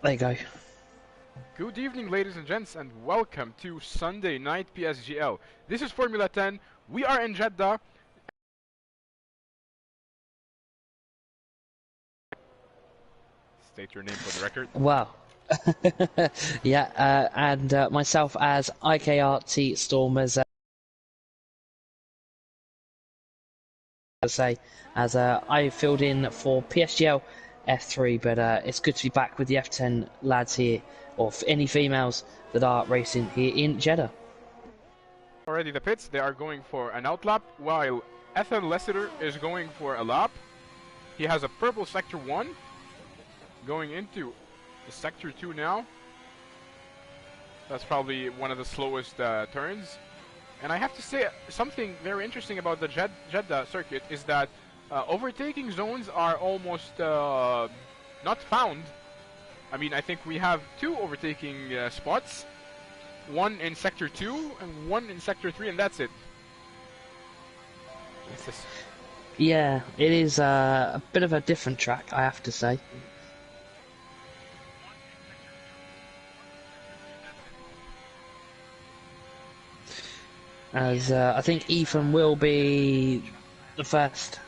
There you go. Good evening, ladies and gents, and welcome to Sunday Night PSGL. This is Formula 10. We are in Jeddah. State your name for the record. Wow. Yeah, and myself as IKRT Storm as I filled in for PSGL F3, but it's good to be back with the F10 lads here, or any females that are racing here in Jeddah. Already the pits, they are going for an outlap, while Ethan Lessiter is going for a lap. He has a purple Sector 1, going into the Sector 2 now. That's probably one of the slowest turns. And I have to say, something very interesting about the Jeddah circuit is that overtaking zones are almost not found. I mean, I think we have two overtaking spots. One in Sector 2 and one in Sector 3, and that's it. Yeah, it is a bit of a different track, I have to say. As I think Ethan will be the first.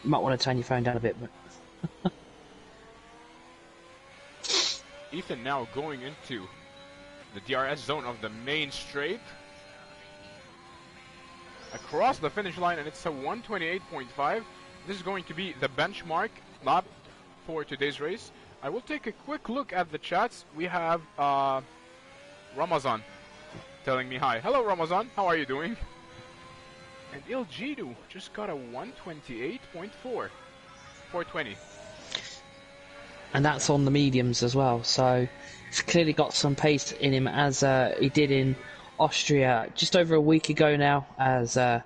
You might want to turn your phone down a bit, but Ethan now going into the DRS zone of the main straight. Across the finish line, and it's a 128.5. This is going to be the benchmark lap for today's race. I will take a quick look at the chats. We have Ramazan telling me hi. Hello Ramazan, how are you doing? And Iljidu just got a 128.4. 420. And that's on the mediums as well, so he's clearly got some pace in him, as he did in Austria just over a week ago now, as that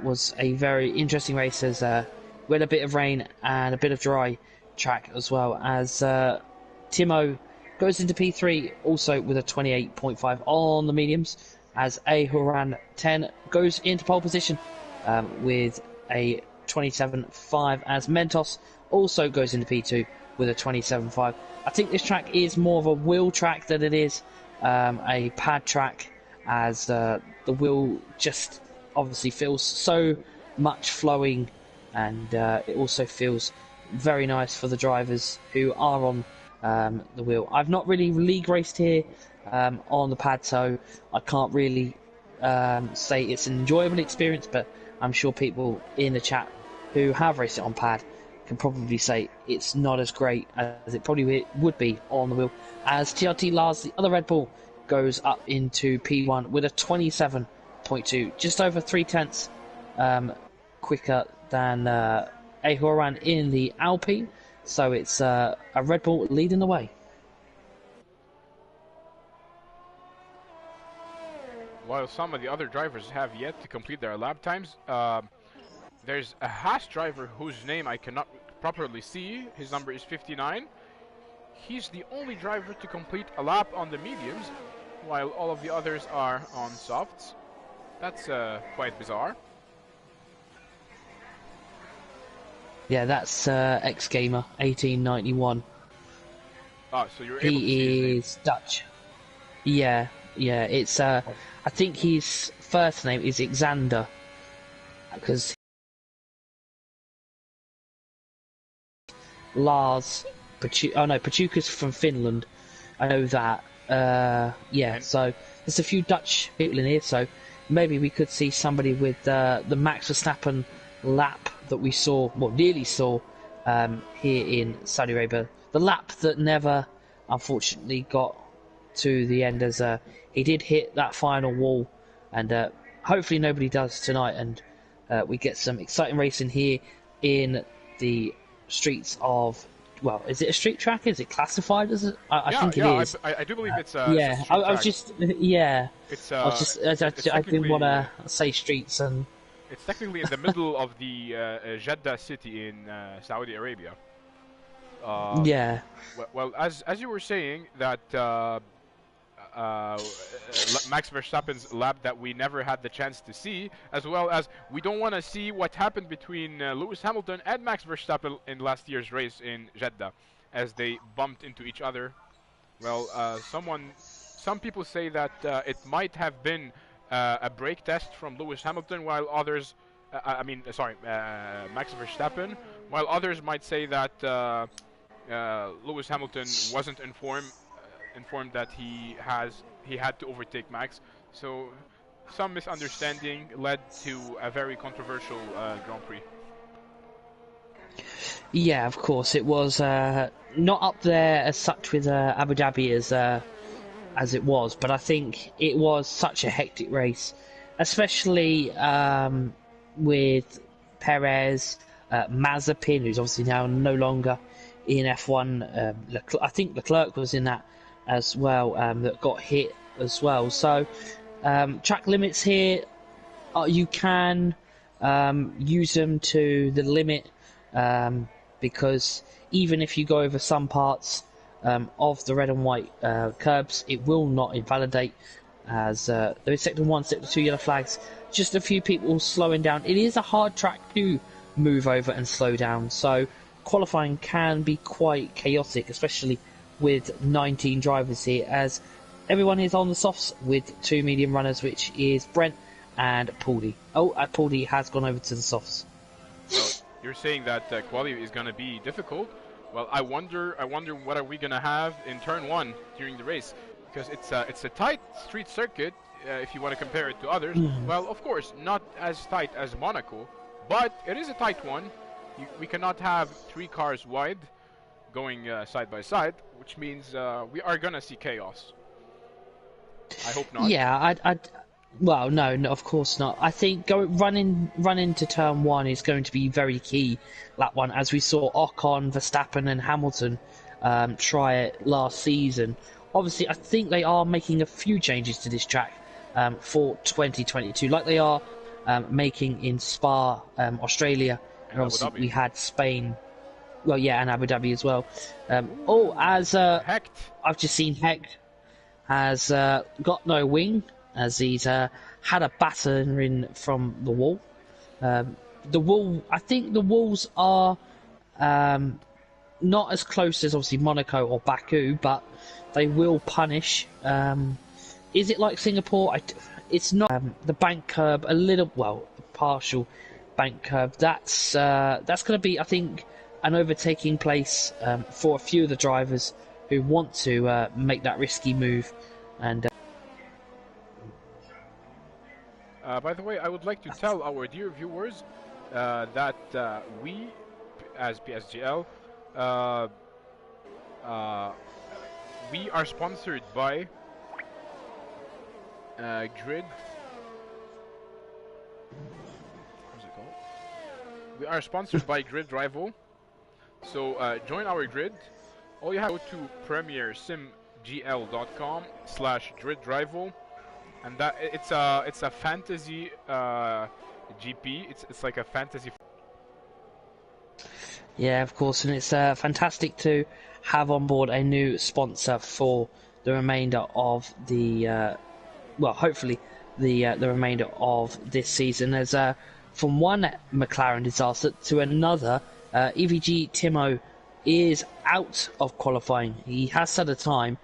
was a very interesting race, as we had a bit of rain and a bit of dry track, as well as Timo goes into P3 also with a 28.5 on the mediums, as Ahuran 10 goes into pole position with a 27.5, as Mentos also goes into P2 with a 27.5. I think this track is more of a wheel track than it is a pad track, as the wheel just obviously feels so much flowing, and it also feels very nice for the drivers who are on the wheel. I've not really league raced here on the pad, so I can't really say it's an enjoyable experience, but I'm sure people in the chat who have raced it on pad can probably say it's not as great as it probably would be on the wheel, as TRT Lars, the other Red Bull, goes up into P1 with a 27.2, just over 3/10 quicker than Ahoran in the Alpine, so it's a Red Bull leading the way. While some of the other drivers have yet to complete their lap times, there's a Haas driver whose name I cannot properly see. His number is 59. He's the only driver to complete a lap on the mediums, while all of the others are on softs. That's quite bizarre. Yeah, that's X-Gamer 1891. Ah, so you're able to see his name. He is Dutch. Yeah, it's I think his first name is Xander, because Lars Pachuca's from Finland. I know that. Yeah, so there's a few Dutch people in here, so maybe we could see somebody with the Max Verstappen lap that we saw, well, nearly saw here in Saudi Arabia. The lap that never, unfortunately, got to the end, as he did hit that final wall, and hopefully nobody does tonight, and we get some exciting racing here in the streets of, well, is it a street track? Is it classified as a? I think it is. I do believe it's yeah. it's a I was just yeah. It's I didn't want to say streets, and it's technically in the middle of the Jeddah city in Saudi Arabia. Yeah. Well, as you were saying, that Max Verstappen's lap that we never had the chance to see, as well as we don't want to see what happened between Lewis Hamilton and Max Verstappen in last year's race in Jeddah. as they bumped into each other. Well, some people say that it might have been a brake test from Lewis Hamilton, while others, Max Verstappen, while others might say that Lewis Hamilton wasn't informed that he had to overtake Max. So some misunderstanding led to a very controversial Grand Prix. Yeah, of course, it was not up there as such with Abu Dhabi as it was, but I think it was such a hectic race, especially with Perez, Mazepin, who's obviously now no longer in F1. I think Leclerc was in that as well, that got hit as well. So track limits here, you can use them to the limit, because even if you go over some parts of the red and white curbs, it will not invalidate, as there is sector 1, sector 2 yellow flags, just a few people slowing down. It is a hard track to move over and slow down, so qualifying can be quite chaotic, especially with 19 drivers here, as everyone is on the softs with 2 medium runners, which is Brent and Pauldy. Pauldy has gone over to the softs. Well, you're saying that quality is going to be difficult. Well, I wonder what are we going to have in turn 1 during the race, because it's a tight street circuit if you want to compare it to others. Well, of course, not as tight as Monaco, but it is a tight one. We cannot have 3 cars wide going side by side, which means we are going to see chaos. I hope not. Yeah, well, no, of course not. I think run into turn 1 is going to be very key, that one, as we saw Ocon, Verstappen and Hamilton try it last season. Obviously, I think they are making a few changes to this track for 2022, like they are making in Spa, Australia, and obviously we had Spain, well, yeah, and Abu Dhabi as well. Hecht. I've just seen Hecht has got no wing, as he's had a battering from the wall. I think the walls are not as close as obviously Monaco or Baku, but they will punish. Is it like Singapore? It's not. The bank curb, partial bank curb. That's going to be, I think, an overtaking place for a few of the drivers who want to make that risky move. And by the way, I would like to tell our dear viewers that we, as PSGL, we are sponsored by Grid. What's it called? We are sponsored by Grid Rival. So join our grid. All you have to go to premiersimgl.com/gridrival, and that it's a fantasy GP. It's like a fantasy. Yeah, of course, and it's fantastic to have on board a new sponsor for the remainder of the, hopefully the remainder of this season. As from one McLaren disaster to another, EVG Timo is out of qualifying. He has set a time,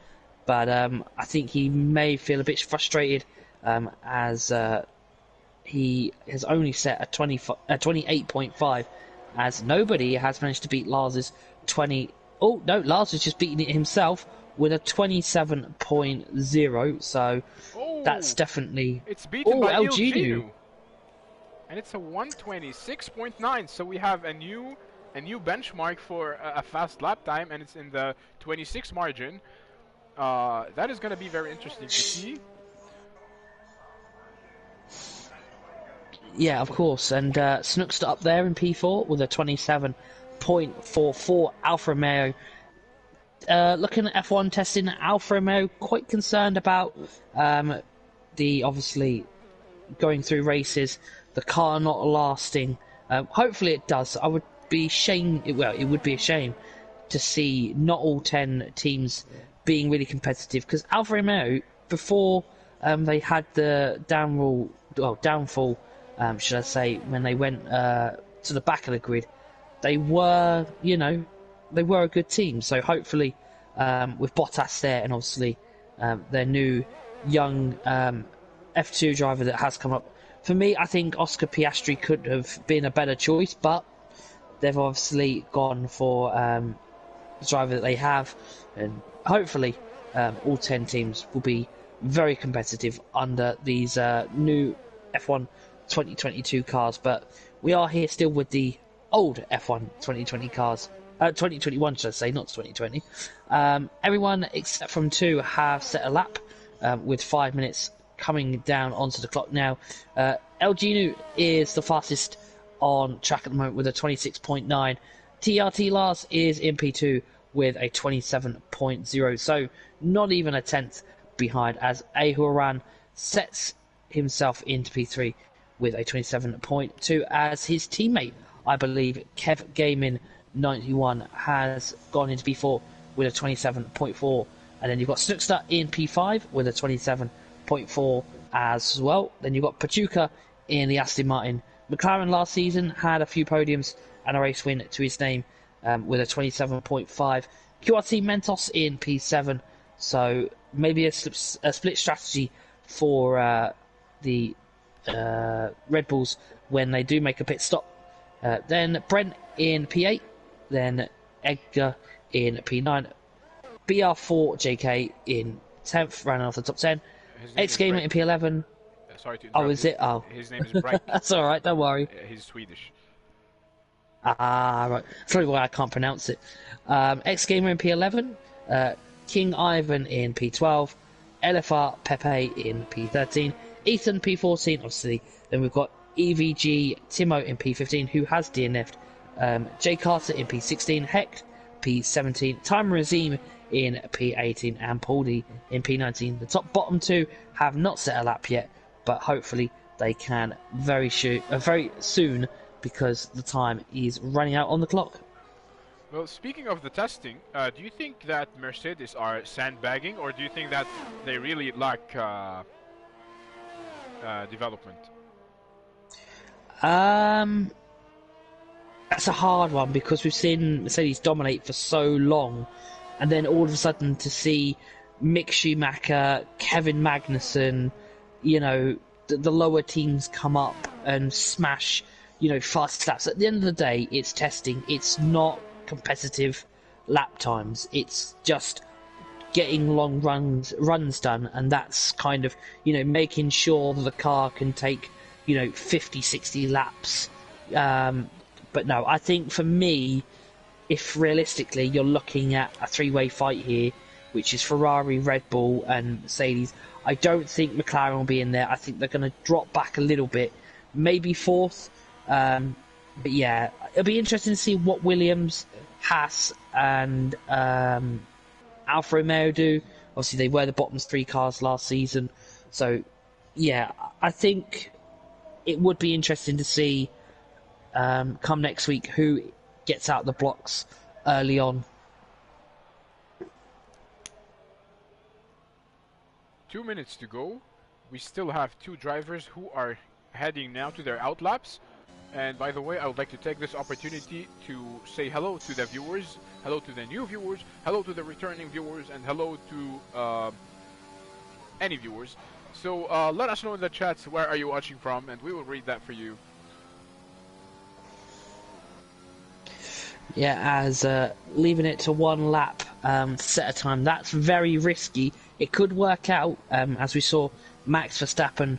but I think he may feel a bit frustrated as he has only set a 28.5, as nobody has managed to beat Lars's 20. Oh no, Lars has just beaten it himself with a 27.0. So that's definitely. It's beaten by El Ginu, and it's a 126.9. So we have a new benchmark for a fast lap time, and it's in the 26 margin. That is going to be very interesting to see. Yeah, of course, and Snook's up there in P4 with a 27.44. Alfa Romeo, looking at F1 testing, Alfa Romeo quite concerned about the obviously going through races, the car not lasting. Hopefully it does. It would be a shame to see not all 10 teams being really competitive, because Alfa Romeo, before they had the downfall, should I say, when they went to the back of the grid, they were, they were a good team. So hopefully, with Bottas there and obviously their new young F2 driver that has come up, for me, I think Oscar Piastri could have been a better choice, but they've obviously gone for the driver that they have, and hopefully all 10 teams will be very competitive under these new F1 2022 cars. But we are here still with the old F1 2020 cars, 2021 should I say, not 2020. Everyone except from 2 have set a lap with 5 minutes coming down onto the clock now. El Genu is the fastest on track at the moment with a 26.9. TRT Lars is in P2 with a 27.0, so not even a tenth behind, as Ahuran sets himself into P3 with a 27.2, as his teammate, I believe, Kev Gaming 91, has gone into P4 with a 27.4, and then you've got Snookster in P5 with a 27.4 as well. Then you've got Pachuca in the Aston Martin. McLaren last season had a few podiums and a race win to his name with a 27.5. QRT Mentos in P7, so maybe a split strategy for the Red Bulls when they do make a pit stop. Then Brent in P8, then Edgar in P9, BR4 JK in 10th, rounding off the top 10. X Gamer in P11. Sorry to interrupt. Oh, is it? Oh. His name is Bright. That's alright, don't worry. He's Swedish. Ah, right. That's probably why I can't pronounce it. X Gamer in P11, King Ivan in P12, LFR Pepe in P13, Ethan P14, obviously. Then we've got EVG Timo in P15, who has DNF'd. Jay Carter in P16, Heck P17, Time Razim in P18, and Pauldy in P19. The top bottom 2 have not set a lap yet, but hopefully they can very soon, because the time is running out on the clock. Well, speaking of the testing, do you think that Mercedes are sandbagging, or do you think that they really lack development? That's a hard one, because we've seen Mercedes dominate for so long, and then all of a sudden to see Mick Schumacher, Kevin Magnussen, you know, the lower teams come up and smash, you know, fast laps. At the end of the day, it's testing. It's not competitive lap times. It's just getting long runs done, and that's kind of, you know, making sure that the car can take, you know, 50, 60 laps. But no, I think for me, if realistically you're looking at a three-way fight here, which is Ferrari, Red Bull and Mercedes, I don't think McLaren will be in there. I think they're going to drop back a little bit, maybe 4th. But yeah, it'll be interesting to see what Williams, Haas and Alfa Romeo do. Obviously, they were the bottom 3 cars last season. So yeah, I think it would be interesting to see come next week who gets out the blocks early on. 2 minutes to go. We still have 2 drivers who are heading now to their outlaps. And by the way, I would like to take this opportunity to say hello to the viewers, hello to the new viewers, hello to the returning viewers, and hello to any viewers. So let us know in the chats where are you watching from, and we will read that for you. Yeah, as leaving it to 1 lap set a time, that's very risky. It could work out, as we saw Max Verstappen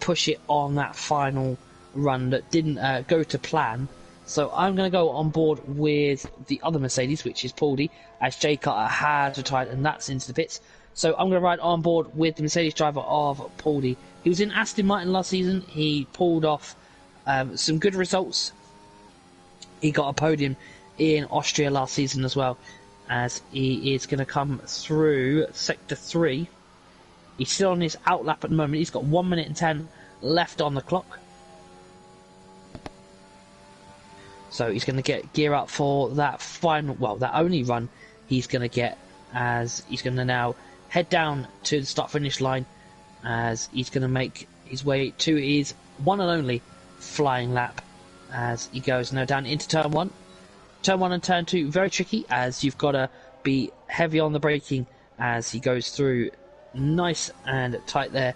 push it on that final run that didn't go to plan. So I'm going to go on board with the other Mercedes, which is Pauldy, as Jay Carter has retired, and that's into the pits. So I'm going to ride on board with the Mercedes driver of Pauldy. He was in Aston Martin last season. He pulled off some good results. He got a podium in Austria last season as well, as he is going to come through Sector 3. He's still on his outlap at the moment. He's got 1 minute and 10 left on the clock. So he's going to gear up for that final, well, that only run he's going to get, as he's going to now head down to the start-finish line, as he's going to make his way to his one and only flying lap, as he goes now down into turn 1. turn 1 and turn 2, very tricky, as you've got to be heavy on the braking as he goes through, nice and tight there.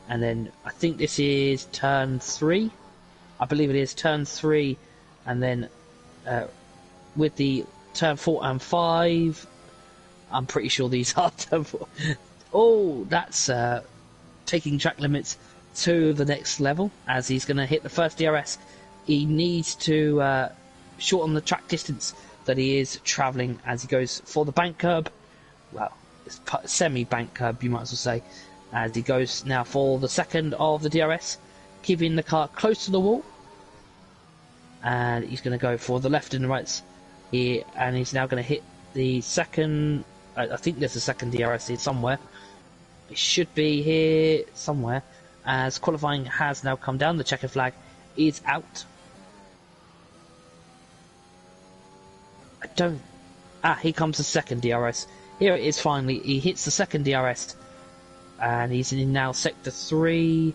And then I think this is turn 3. I believe it is turn 3, and then with the turn 4 and 5, I'm pretty sure these are turn 4. Oh, that's taking track limits to the next level, as he's going to hit the first DRS. He needs to shorten the track distance that he is travelling as he goes for the bank curb. Well, it's semi-bank curb, you might as well say, as he goes now for the second of the DRS, keeping the car close to the wall. And he's going to go for the left and the rights here, and he's now going to hit the second. I think there's a second DRS here somewhere. It should be here somewhere, as qualifying has now come down. The checker flag is out. I don't... here comes the second DRS. Here it is finally. He hits the second DRS, and he's in now sector 3.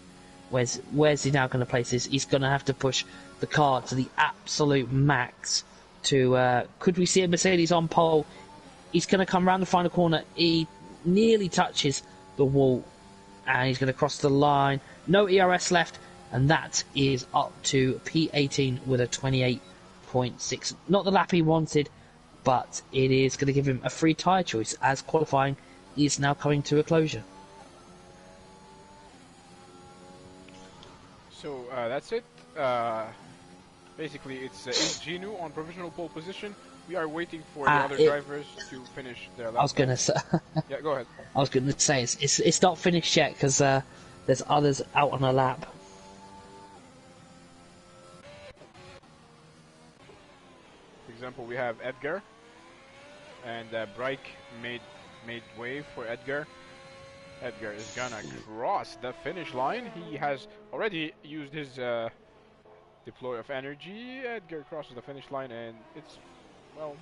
Where's he now going to place this? He's going to have to push the car to the absolute max to... could we see a Mercedes on pole? He's going to come round the final corner. He nearly touches the wall, and he's going to cross the line. No ERS left, and that is up to P18 with a 28.6. Not the lap he wanted, but it is going to give him a free tyre choice, as qualifying is now coming to a closure. So that's it. Basically, it's Genu on provisional pole position. We are waiting for the other drivers to finish their lap. I was going to say. Yeah, go ahead. I was going to say it's not finished yet, because there's others out on a lap. For example, we have Edgar, and Breik made way for Edgar. Edgar is gonna cross the finish line. He has already used his deploy of energy. Edgar crosses the finish line, and it's, well,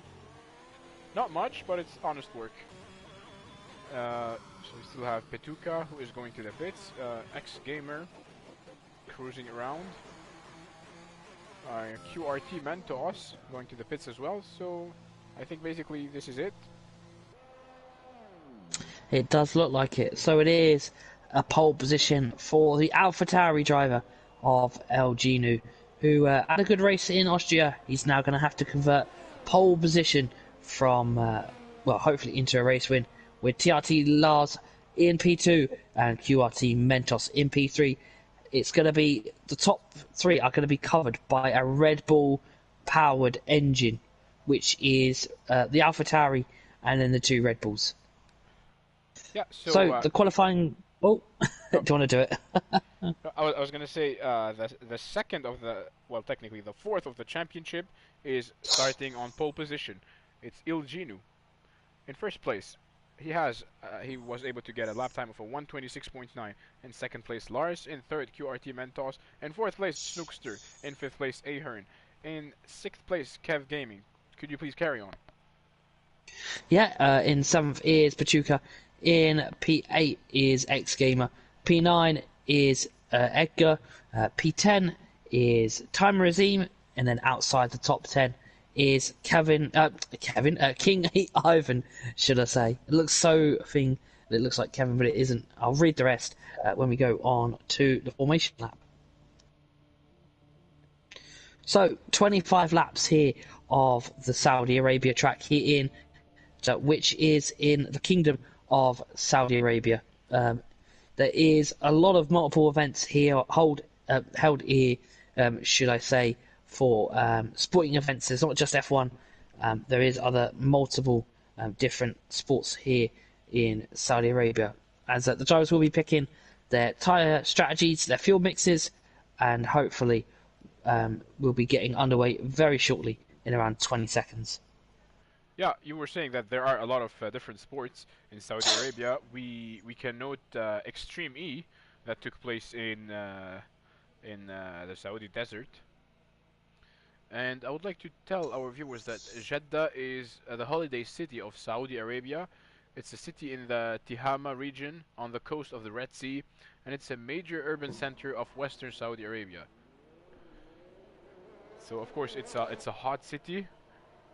not much, but it's honest work. So we still have Petuka, who is going to the pits. X-Gamer cruising around. QRT Mentos going to the pits as well. So I think basically this is it. It does look like it. So it is a pole position for the AlphaTauri driver of El Genu, who had a good race in Austria. He's now going to have to convert pole position from, well, hopefully into a race win, with TRT Lars in P2 and QRT Mentos in P3. It's going to be, the top 3 are going to be covered by a Red Bull powered engine, which is the AlphaTauri and then the 2 Red Bulls. Yeah, so the qualifying... Oh, do you want to do it? I was going to say the second of the... Well, technically the 4th of the championship is starting on pole position. It's Il Genu. In first place, he was able to get a lap time of a 1:26.9. In second place, Lars. In third, QRT Mentos. In fourth place, Snookster. In fifth place, Ahern. In sixth place, Kev Gaming. Could you please carry on? Yeah, in 7th is Pachuca. In P8 is X-Gamer. P9 is Edgar. P10 is Time Razim. And then outside the top 10 is King Ivan, should I say. It looks so thing that it looks like Kevin, but it isn't. I'll read the rest when we go on to the formation lap. So 25 laps here of the Saudi Arabia track here which is in the Kingdom of Saudi Arabia. There is a lot of multiple events here held here, should I say, for sporting events. There's not just F1. There is other multiple different sports here in Saudi Arabia, as the drivers will be picking their tyre strategies, their fuel mixes, and hopefully we'll be getting underway very shortly in around 20 seconds. Yeah, you were saying that there are a lot of different sports in Saudi Arabia. We can note Extreme E that took place in the Saudi desert. And I would like to tell our viewers that Jeddah is the holiday city of Saudi Arabia. It's a city in the Tihama region on the coast of the Red Sea, and it's a major urban center of western Saudi Arabia. So of course it's a hot city.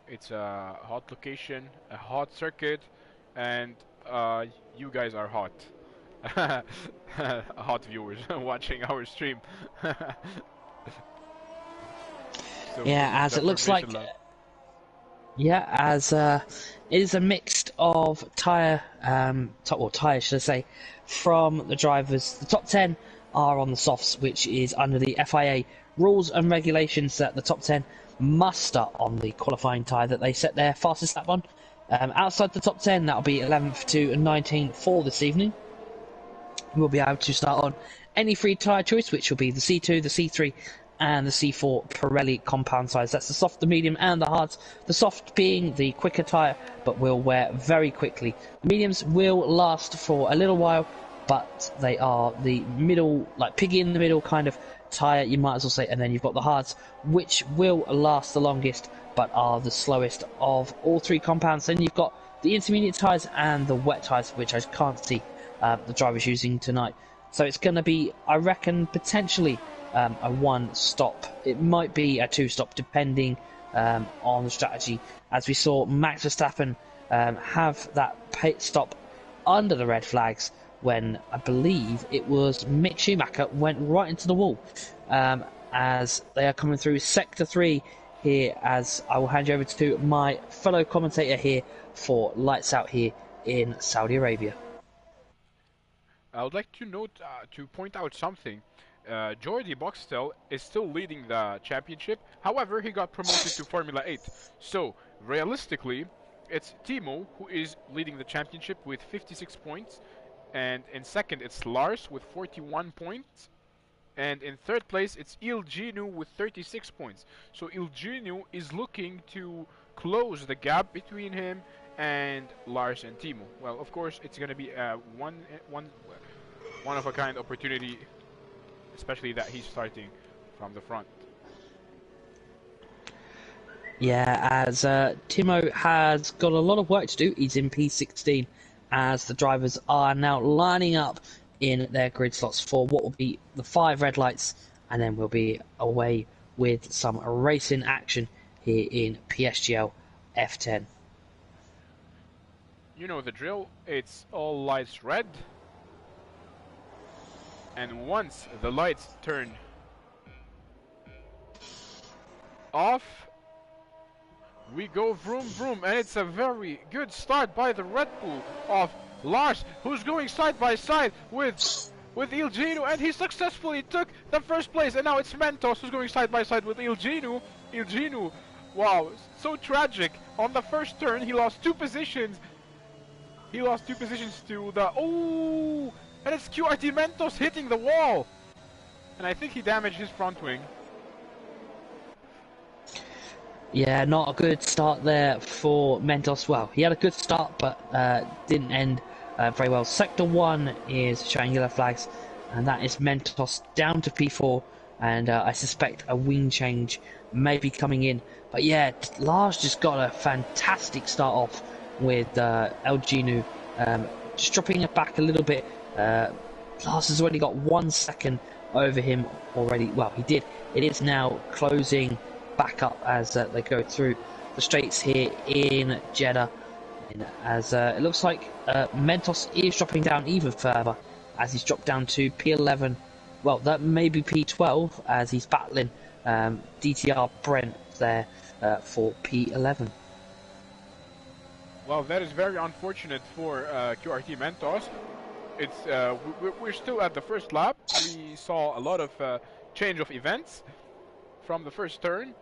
It's a hot location, a hot circuit, and you guys are hot. Hot viewers watching our stream. So Yeah, this is as the it looks like, formation lab. yeah, as it is a mix of tyre, tyres, should I say, from the drivers. The top 10 are on the softs, which is under the FIA rules and regulations that the top 10 must start on the qualifying tyre that they set their fastest lap on. Outside the top 10, that'll be 11th to 19th for this evening. We'll be able to start on any free tyre choice, which will be the C2, the C3, and the C4 Pirelli compound size. That's the soft, the medium, and the hard. The soft being the quicker tyre, but will wear very quickly. The mediums will last for a little while, but they are the middle, like piggy in the middle kind of tyre, you might as well say. And then you've got the hards, which will last the longest, but are the slowest of all three compounds. Then you've got the intermediate tyres and the wet tyres, which I can't see the drivers using tonight. So it's going to be, I reckon, potentially a one stop. It might be a two stop, depending on the strategy. As we saw Max Verstappen have that pit stop under the red flags when I believe it was Mick Schumacher went right into the wall. As they are coming through Sector 3 here, as I will hand you over to my fellow commentator here for Lights Out here in Saudi Arabia. I would like to note to point out something. Jordi Boxtel is still leading the championship. However, he got promoted to Formula 8. So realistically, it's Timo who is leading the championship with 56 points, and in second it's Lars with 41 points, and in third place it's Ilginu with 36 points. So Ilginu is looking to close the gap between him and Lars and Timo. Well, of course, it's going to be a one of a kind opportunity, especially that he's starting from the front. Yeah, as Timo has got a lot of work to do. He's in P16 as the drivers are now lining up in their grid slots for what will be the 5 red lights, and then we'll be away with some racing action here in PSGL F10. You know the drill, it's all lights red, and once the lights turn off, we go vroom vroom, and it's a very good start by the Red Bull of Lars, who's going side by side with Ilginu, and he successfully took the first place. And now it's Mentos who's going side by side with Ilginu. Ilginu, wow, so tragic. On the first turn, he lost 2 positions. He lost 2 positions to the and it's QRT Mentos hitting the wall, and I think he damaged his front wing. Yeah, not a good start there for Mentos. Well, he had a good start, but didn't end very well. Sector 1 is showing yellow flags, and that is Mentos down to P4, and I suspect a wing change may be coming in. But yeah, Lars just got a fantastic start off with Elginu, just dropping it back a little bit. Lars has already got 1 second over him already. Well, he did. It is now closing back up as they go through the straights here in Jeddah, as it looks like Mentos is dropping down even further, as he's dropped down to P11. Well, that may be P12, as he's battling DTR Brent there for P11. Well, that is very unfortunate for QRT Mentos. It's we're still at the first lap. We saw a lot of change of events from the first turn,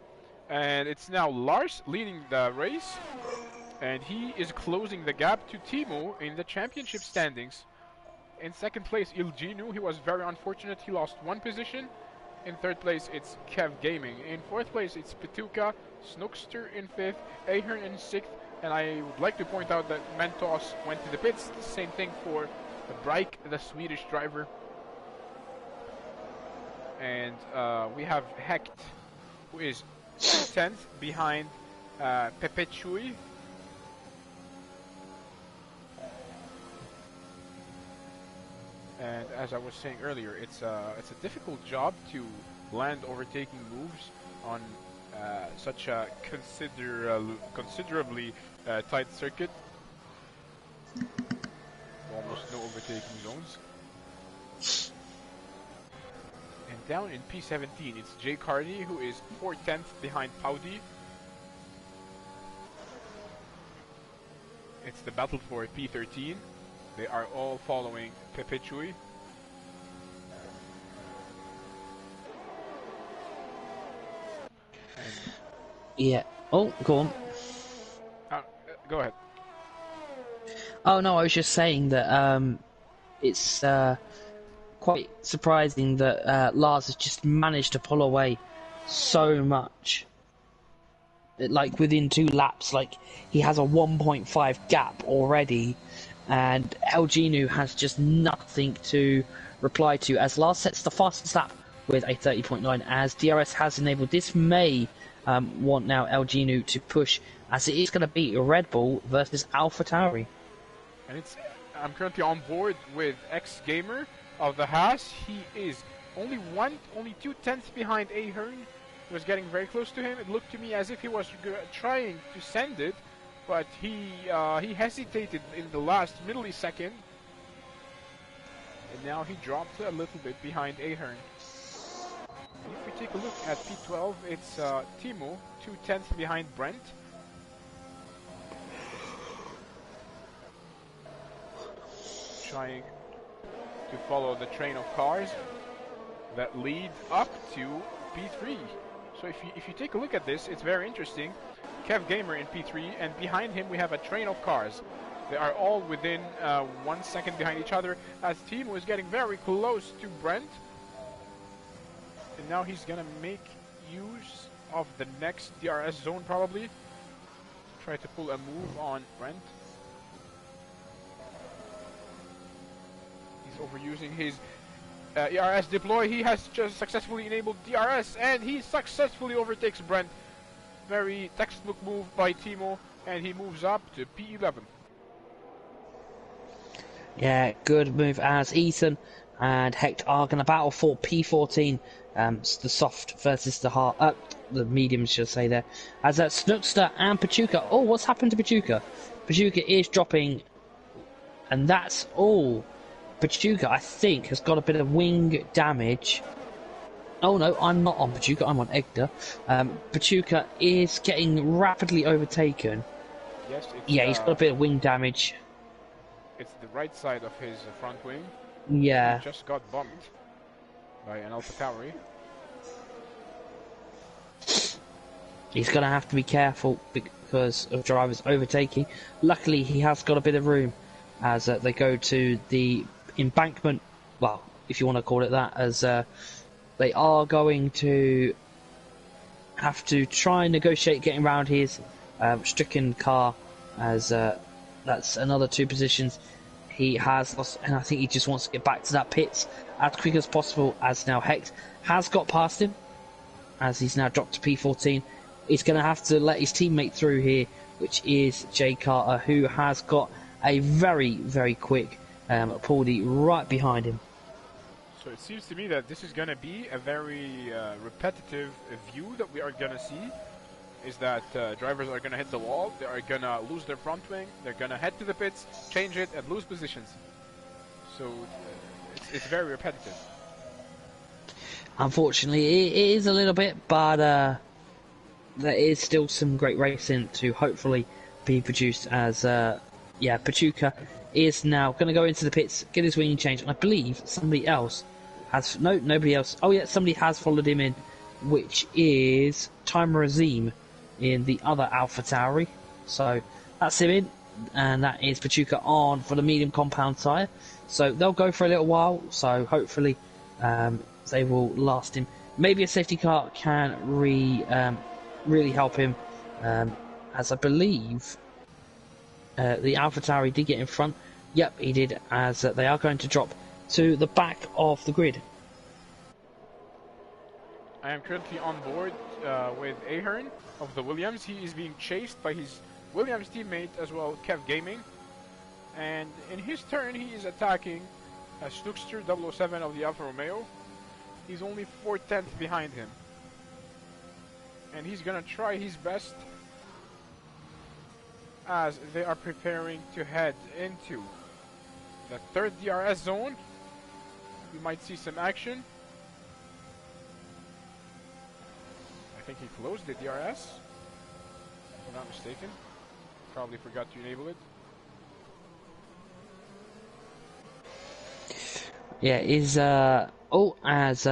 and it's now Lars leading the race, and he is closing the gap to Timo in the championship standings. In second place, Ilginu, he was very unfortunate, he lost 1 position. In third place, it's Kev Gaming. In fourth place, it's Petuka, Snookster in 5th, Ahern in 6th, and I would like to point out that Mentos went to the pits. The same thing for Breik, the Swedish driver. And we have Hecht, who is 2/10 behind Pepe Chui. And as I was saying earlier, it's a difficult job to land overtaking moves on such a considerably tight circuit. Almost no overtaking zones. And down in P17, it's Jay Carney, who is 4/10 behind Paudi. It's the battle for P13. They are all following Pepe Chui. Yeah. Oh, go on. Go ahead. Oh no, I was just saying that it's quite surprising that Lars has just managed to pull away so much. Like within 2 laps, like he has a 1.5 gap already, and El Genu has just nothing to reply to. As Lars sets the fastest lap with a 30.9, as DRS has enabled, this may want now El Genu to push, as it is going to be Red Bull versus AlphaTauri. And I'm currently on board with X Gamer of the Haas. He is only 2/10 behind Ahern. He was getting very close to him. It looked to me as if he was trying to send it, but he hesitated in the last millisecond, and now he dropped a little bit behind Ahern. If we take a look at P12, it's Timo 2/10 behind Brent. Trying to follow the train of cars that lead up to P3. So if you take a look at this, it's very interesting. Kev Gamer in P3, and behind him we have a train of cars. They are all within 1 second behind each other, as Timo is getting very close to Brent. And now he's gonna make use of the next DRS zone probably. Try to pull a move on Brent. Overusing his ERS deploy. He has just successfully enabled DRS, and he successfully overtakes Brent. Very textbook move by Timo, and he moves up to P11. Yeah, good move, as Ethan and Hecht are going to battle for P14. The soft versus the hard, the medium, should I say there. As Snookster and Pachuca. Oh, what's happened to Pachuca? Pachuca is dropping, and that's all. Pachuca, I think, has got a bit of wing damage. Oh no, I'm not on Pachuca, I'm on Egder. Pachuca is getting rapidly overtaken. Yes, yeah, he's got a bit of wing damage. It's the right side of his front wing. Yeah. He just got bumped by an AlphaTauri. He's going to have to be careful because of drivers overtaking. Luckily, he has got a bit of room as they go to the embankment, well, if you want to call it that, as they are going to have to try and negotiate getting around his stricken car, as that's another 2 positions he has lost, and I think he just wants to get back to that pits as quick as possible, as now Hecht has got past him, as he's now dropped to P14. He's going to have to let his teammate through here, which is Jay Carter, who has got a very, very quick Paudi right behind him. So it seems to me that this is going to be a very repetitive view that we are going to see, is that drivers are going to hit the wall, they are going to lose their front wing, they're going to head to the pits, change it, and lose positions. So it's very repetitive. Unfortunately, it is a little bit, but there is still some great racing to hopefully be produced, as yeah, Pachuca is now going to go into the pits, get his wing changed, and I believe somebody else has, no, nobody else, oh yeah, somebody has followed him in, which is Time Razim in the other AlphaTauri. So that's him in, and that is Pachuca on for the medium compound tyre. So they'll go for a little while, so hopefully they will last him. Maybe a safety car can really help him, as I believe the AlphaTauri did get in front. Yep, he did, as they are going to drop to the back of the grid. I am currently on board with Ahern of the Williams. He is being chased by his Williams teammate as well, Kev Gaming. And in his turn, he is attacking Snookster 007 of the Alfa Romeo. He's only 4/10 behind him. and he's gonna try his best as they are preparing to head into the third DRS zone. We might see some action. I think he closed the DRS, if I'm not mistaken. Probably forgot to enable it. Yeah, as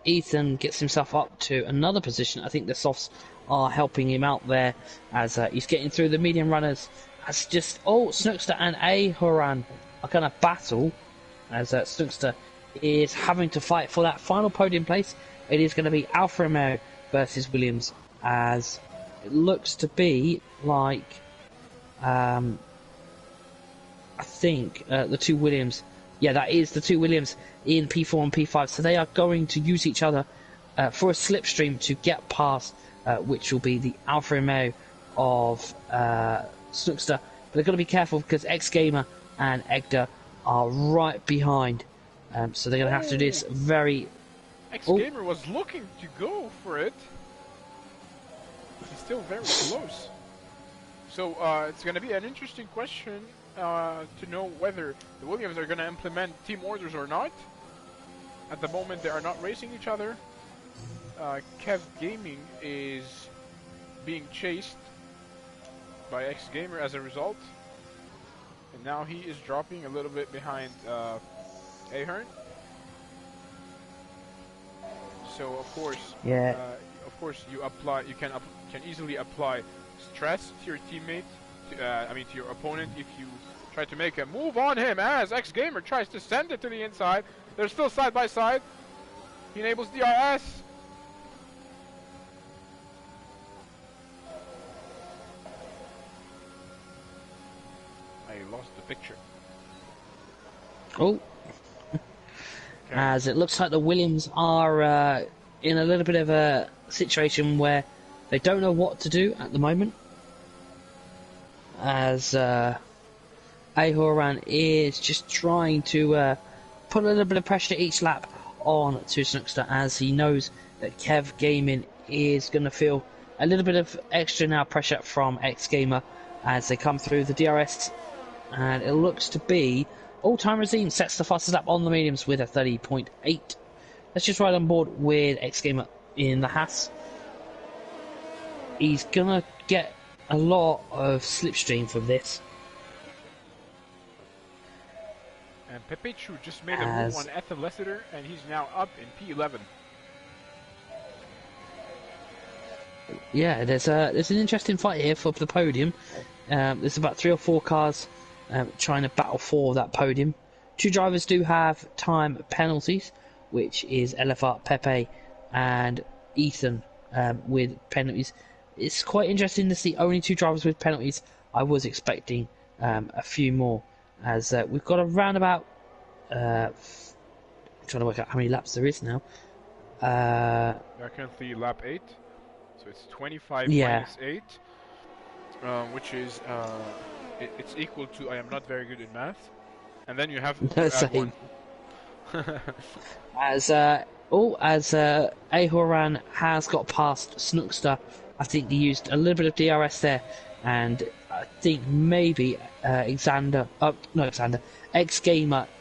Ethan gets himself up to another position, I think the softs are helping him out there as he's getting through the medium runners. As Snookster and Ahoran are going to battle as Snookster is having to fight for that final podium place. It is going to be Alfa Romeo versus Williams, as it looks to be like I think the two Williams. Yeah, that is the two Williams in P4 and P5. So they are going to use each other for a slipstream to get past, which will be the Alfa Romeo of Snookster. But they've got to be careful because X-Gamer and Egda are right behind. So they're going to have to do this very... X-Gamer was looking to go for it. He's still very close. So it's going to be an interesting question to know whether the Williams are going to implement team orders or not. At the moment, they are not racing each other. Kev Gaming is being chased by X-Gamer as a result. And now he is dropping a little bit behind Ahern. So of course, you can easily apply stress to your teammate, to your opponent if you try to make a move on him. As X-Gamer tries to send it to the inside, they're still side by side. He enables DRS. I lost the picture. Oh. Okay. As it looks like the Williams are in a little bit of a situation where they don't know what to do at the moment. As Ahoran is just trying to put a little bit of pressure each lap on to Snookster, as he knows that Kev Gaming is going to feel a little bit of extra now pressure from X-Gamer as they come through the DRS. And it looks to be all-time Razine sets the fastest lap on the mediums with a 30.8. Let's just ride on board with X-Gamer in the Haas. He's gonna get a lot of slipstream from this. And Pepechu just made a move on F10 Lessiter, and he's now up in P11. Yeah, there's an interesting fight here for the podium. There's about 3 or 4 cars trying to battle for that podium. 2 drivers do have time penalties, which is LFR, Pepe, and Ethan with penalties. It's quite interesting to see only 2 drivers with penalties. I was expecting a few more, as we've got around about I'm trying to work out how many laps there is now. They're currently lap 8, so it's 25 minus 8, which is it's equal to, I am not very good in math, and then you have to add 1. as Ahoran has got past Snookster, I think he used a little bit of DRS there, and I think maybe X-Gamer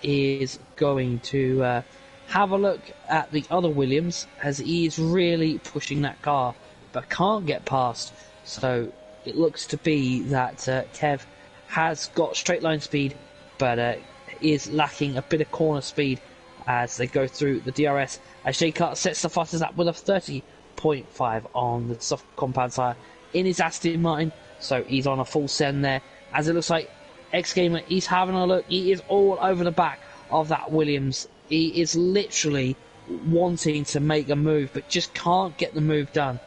is going to have a look at the other Williams, as he is really pushing that car, but can't get past. So it looks to be that Kev has got straight line speed, but is lacking a bit of corner speed as they go through the DRS. As J-Kart sets the fastest lap with a 30.5 on the soft compound tyre in his Aston Martin, so he's on a full send there. As it looks like X-Gamer, he's having a look, he is all over the back of that Williams. He is literally wanting to make a move, but just can't get the move done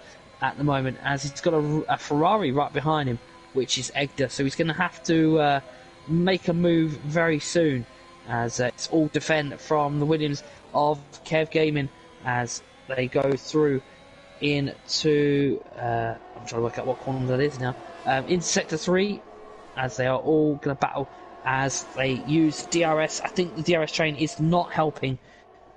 at the moment, as he's got a Ferrari right behind him, which is Egda, so he's going to have to make a move very soon, as it's all defend from the Williams of Kev Gaming as they go through into I'm trying to work out what corner that is now, into sector 3, as they are all going to battle as they use DRS. I think the DRS train is not helping,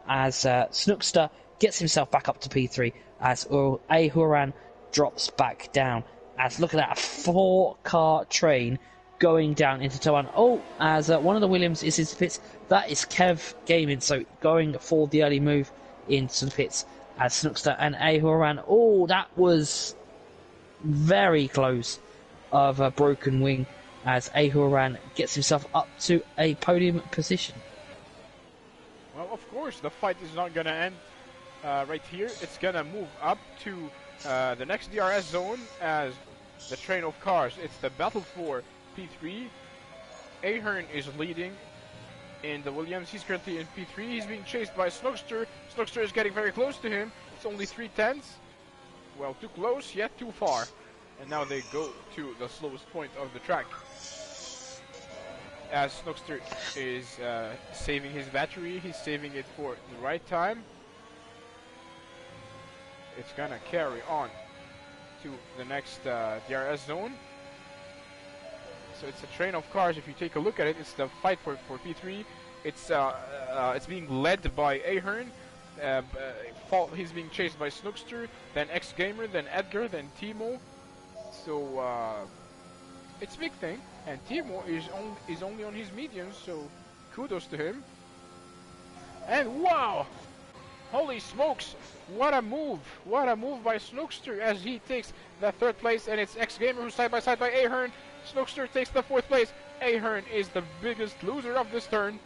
as Snookster gets himself back up to P3, as Ahoran drops back down. As look at that, a 4-car train going down into turn 1. Oh, as one of the Williams is into the pits. That is Kev Gaming, so going for the early move into the pits as Snookster and Ahoran. Oh, that was very close of a broken wing as Ahoran gets himself up to a podium position. Well, of course, the fight is not going to end right here. It's going to move up to the next DRS zone as the train of cars. It's the battle for P3. Ahern is leading in the Williams. He's currently in P3. He's being chased by Snookster. Snookster is getting very close to him. It's only 3/10. Well, too close, yet too far. And now they go to the slowest point of the track. As Snookster is saving his battery, he's saving it for the right time. It's gonna carry on to the next DRS zone. So it's a train of cars. If you take a look at it, it's the fight for P3. It's being led by Ahern. He's being chased by Snookster, then X Gamer, then Edgar, then Timo. So it's a big thing, and Timo is only on his mediums, so kudos to him. And wow, holy smokes, what a move! What a move by Snookster as he takes the 3rd place, and it's X Gamer who's side by side by Ahern. Snookster takes the 4th place. Ahern is the biggest loser of this turn,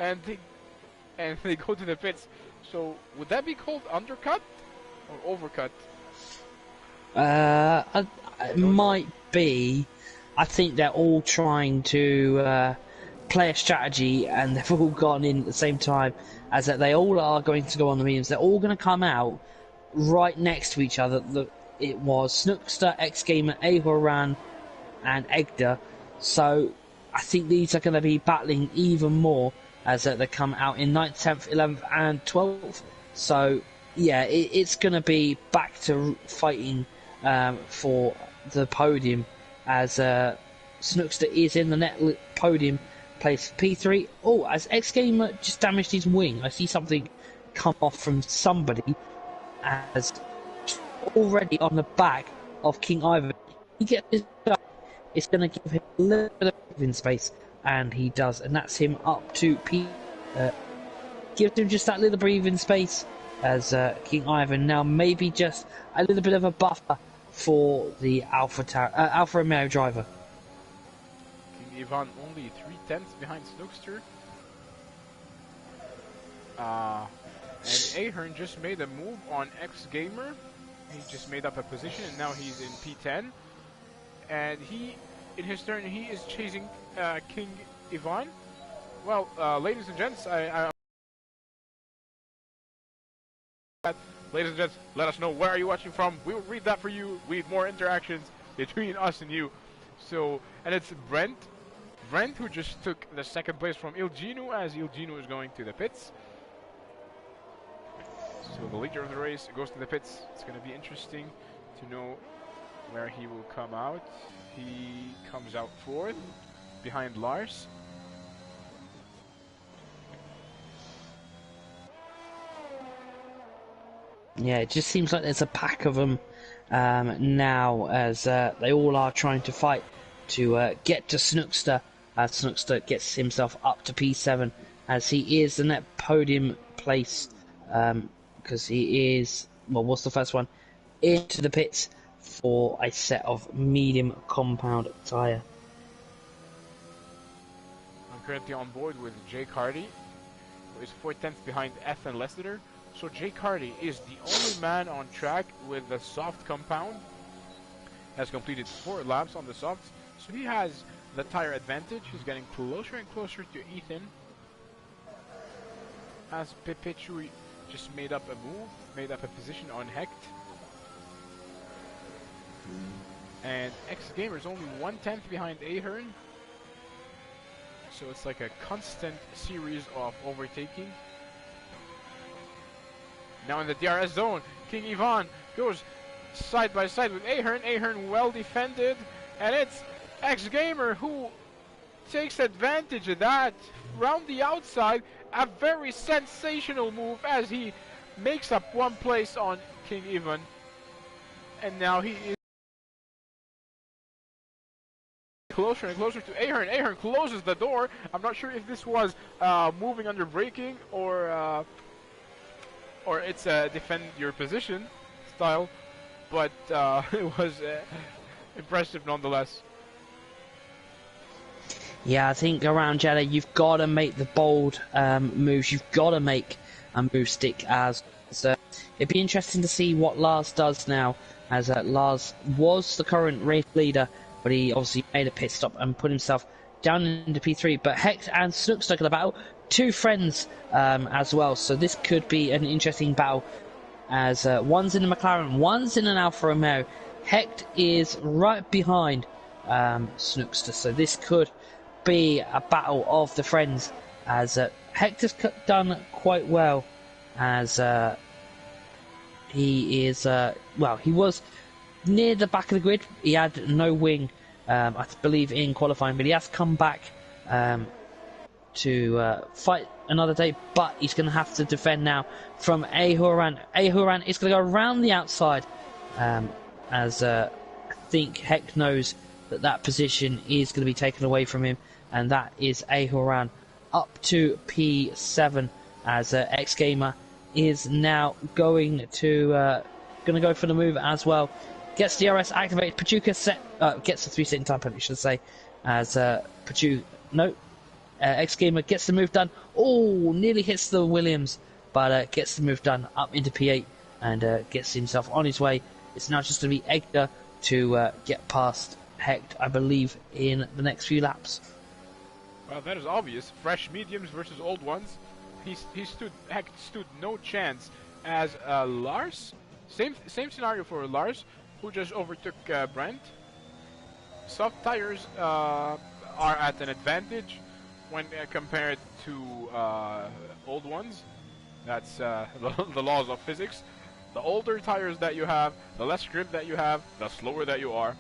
and they go to the pits. So would that be called undercut or overcut? It might be. I think they're all trying to play a strategy, and they've all gone in at the same time. As that, they all are going to go on the mediums. They're all going to come out right next to each other. It was Snookster, X Gamer, Ahoran, and Egder. So I think these are going to be battling even more as they come out in 9th, 10th, 11th, and 12th. So yeah, it's going to be back to fighting for the podium as Snookster is in the net podium place for P3. Oh, as X Gamer just damaged his wing. I see something come off from somebody as already on the back of King Ivan. He gets his shot. It's going to give him a little bit of breathing space, and he does, and that's him up to P. Gives him just that little breathing space as King Ivan now maybe just a little bit of a buffer for the Alfa Romeo driver. King Ivan only 3/10 behind Snookster. And Ahern just made a move on X Gamer. He just made up a position, and now he's in P10. And in his turn, he is chasing King Ivan. Well, ladies and gents, ladies and gents, let us know where are you watching from. We will read that for you. We need more interactions between us and you. So, and it's Brent who just took the 2nd place from Ilginu as Ilginu is going to the pits. So the leader of the race goes to the pits. It's going to be interesting to know where he will come out. He comes out 4th behind Lars. Yeah, it just seems like there's a pack of them now as they all are trying to fight to get to Snookster. Snookster gets himself up to P7 as he is the net podium place because he is, well, what's the first one? Into the pits for a set of medium compound tyre. I'm currently on board with Jake Hardy, who is 4/10 behind F10 Lessiter. So Jake Hardy is the only man on track with the soft compound. Has completed 4 laps on the softs, so he has the tire advantage. He's getting closer and closer to Ethan. As Pepetui just made up a move, made up a position on Hecht. And X Gamer is only 1/10 behind Ahern. So it's like a constant series of overtaking. Now in the DRS zone, King Ivan goes side by side with Ahern. Ahern well defended, and it's X Gamer who takes advantage of that. Round the outside, a very sensational move as he makes up 1 place on King Ivan. and now he is closer and closer to Ahern. Ahern closes the door. I'm not sure if this was moving under braking or it's a defend your position style, but it was impressive nonetheless. Yeah, I think around Jeddah, you've got to make the bold moves. You've got to make a move stick as. So it'd be interesting to see what Lars does now, as Lars was the current race leader, but he obviously made a pit stop and put himself down into P3. But Hecht and Snook stuck in the battle, two friends as well. So this could be an interesting battle, as one's in a McLaren, one's in an Alfa Romeo. Hecht is right behind Snookster, so this could be a battle of the friends, as Hector's done quite well, as he is well, he was near the back of the grid. He had no wing, I believe, in qualifying, but he has come back to fight another day, but he's going to have to defend now from Ahern. Ahern is going to go around the outside, as I think Heck knows that position is going to be taken away from him, and that is Ahern up to P7, as X-Gamer is now going to go for the move as well. Gets the DRS activated. Pachuca gets the 3-second time penalty, should I say, as X-Gamer gets the move done. Oh, nearly hits the Williams, but gets the move done up into P8 and gets himself on his way. It's now just going to be Edgar to get past Hecht, I believe, in the next few laps. Well, that is obvious. Fresh mediums versus old ones. Hecht stood no chance, as Lars. Same scenario for Lars, who just overtook Brent. Soft tires are at an advantage when compared to old ones. That's the laws of physics. The older tires that you have, the less grip that you have, the slower that you are.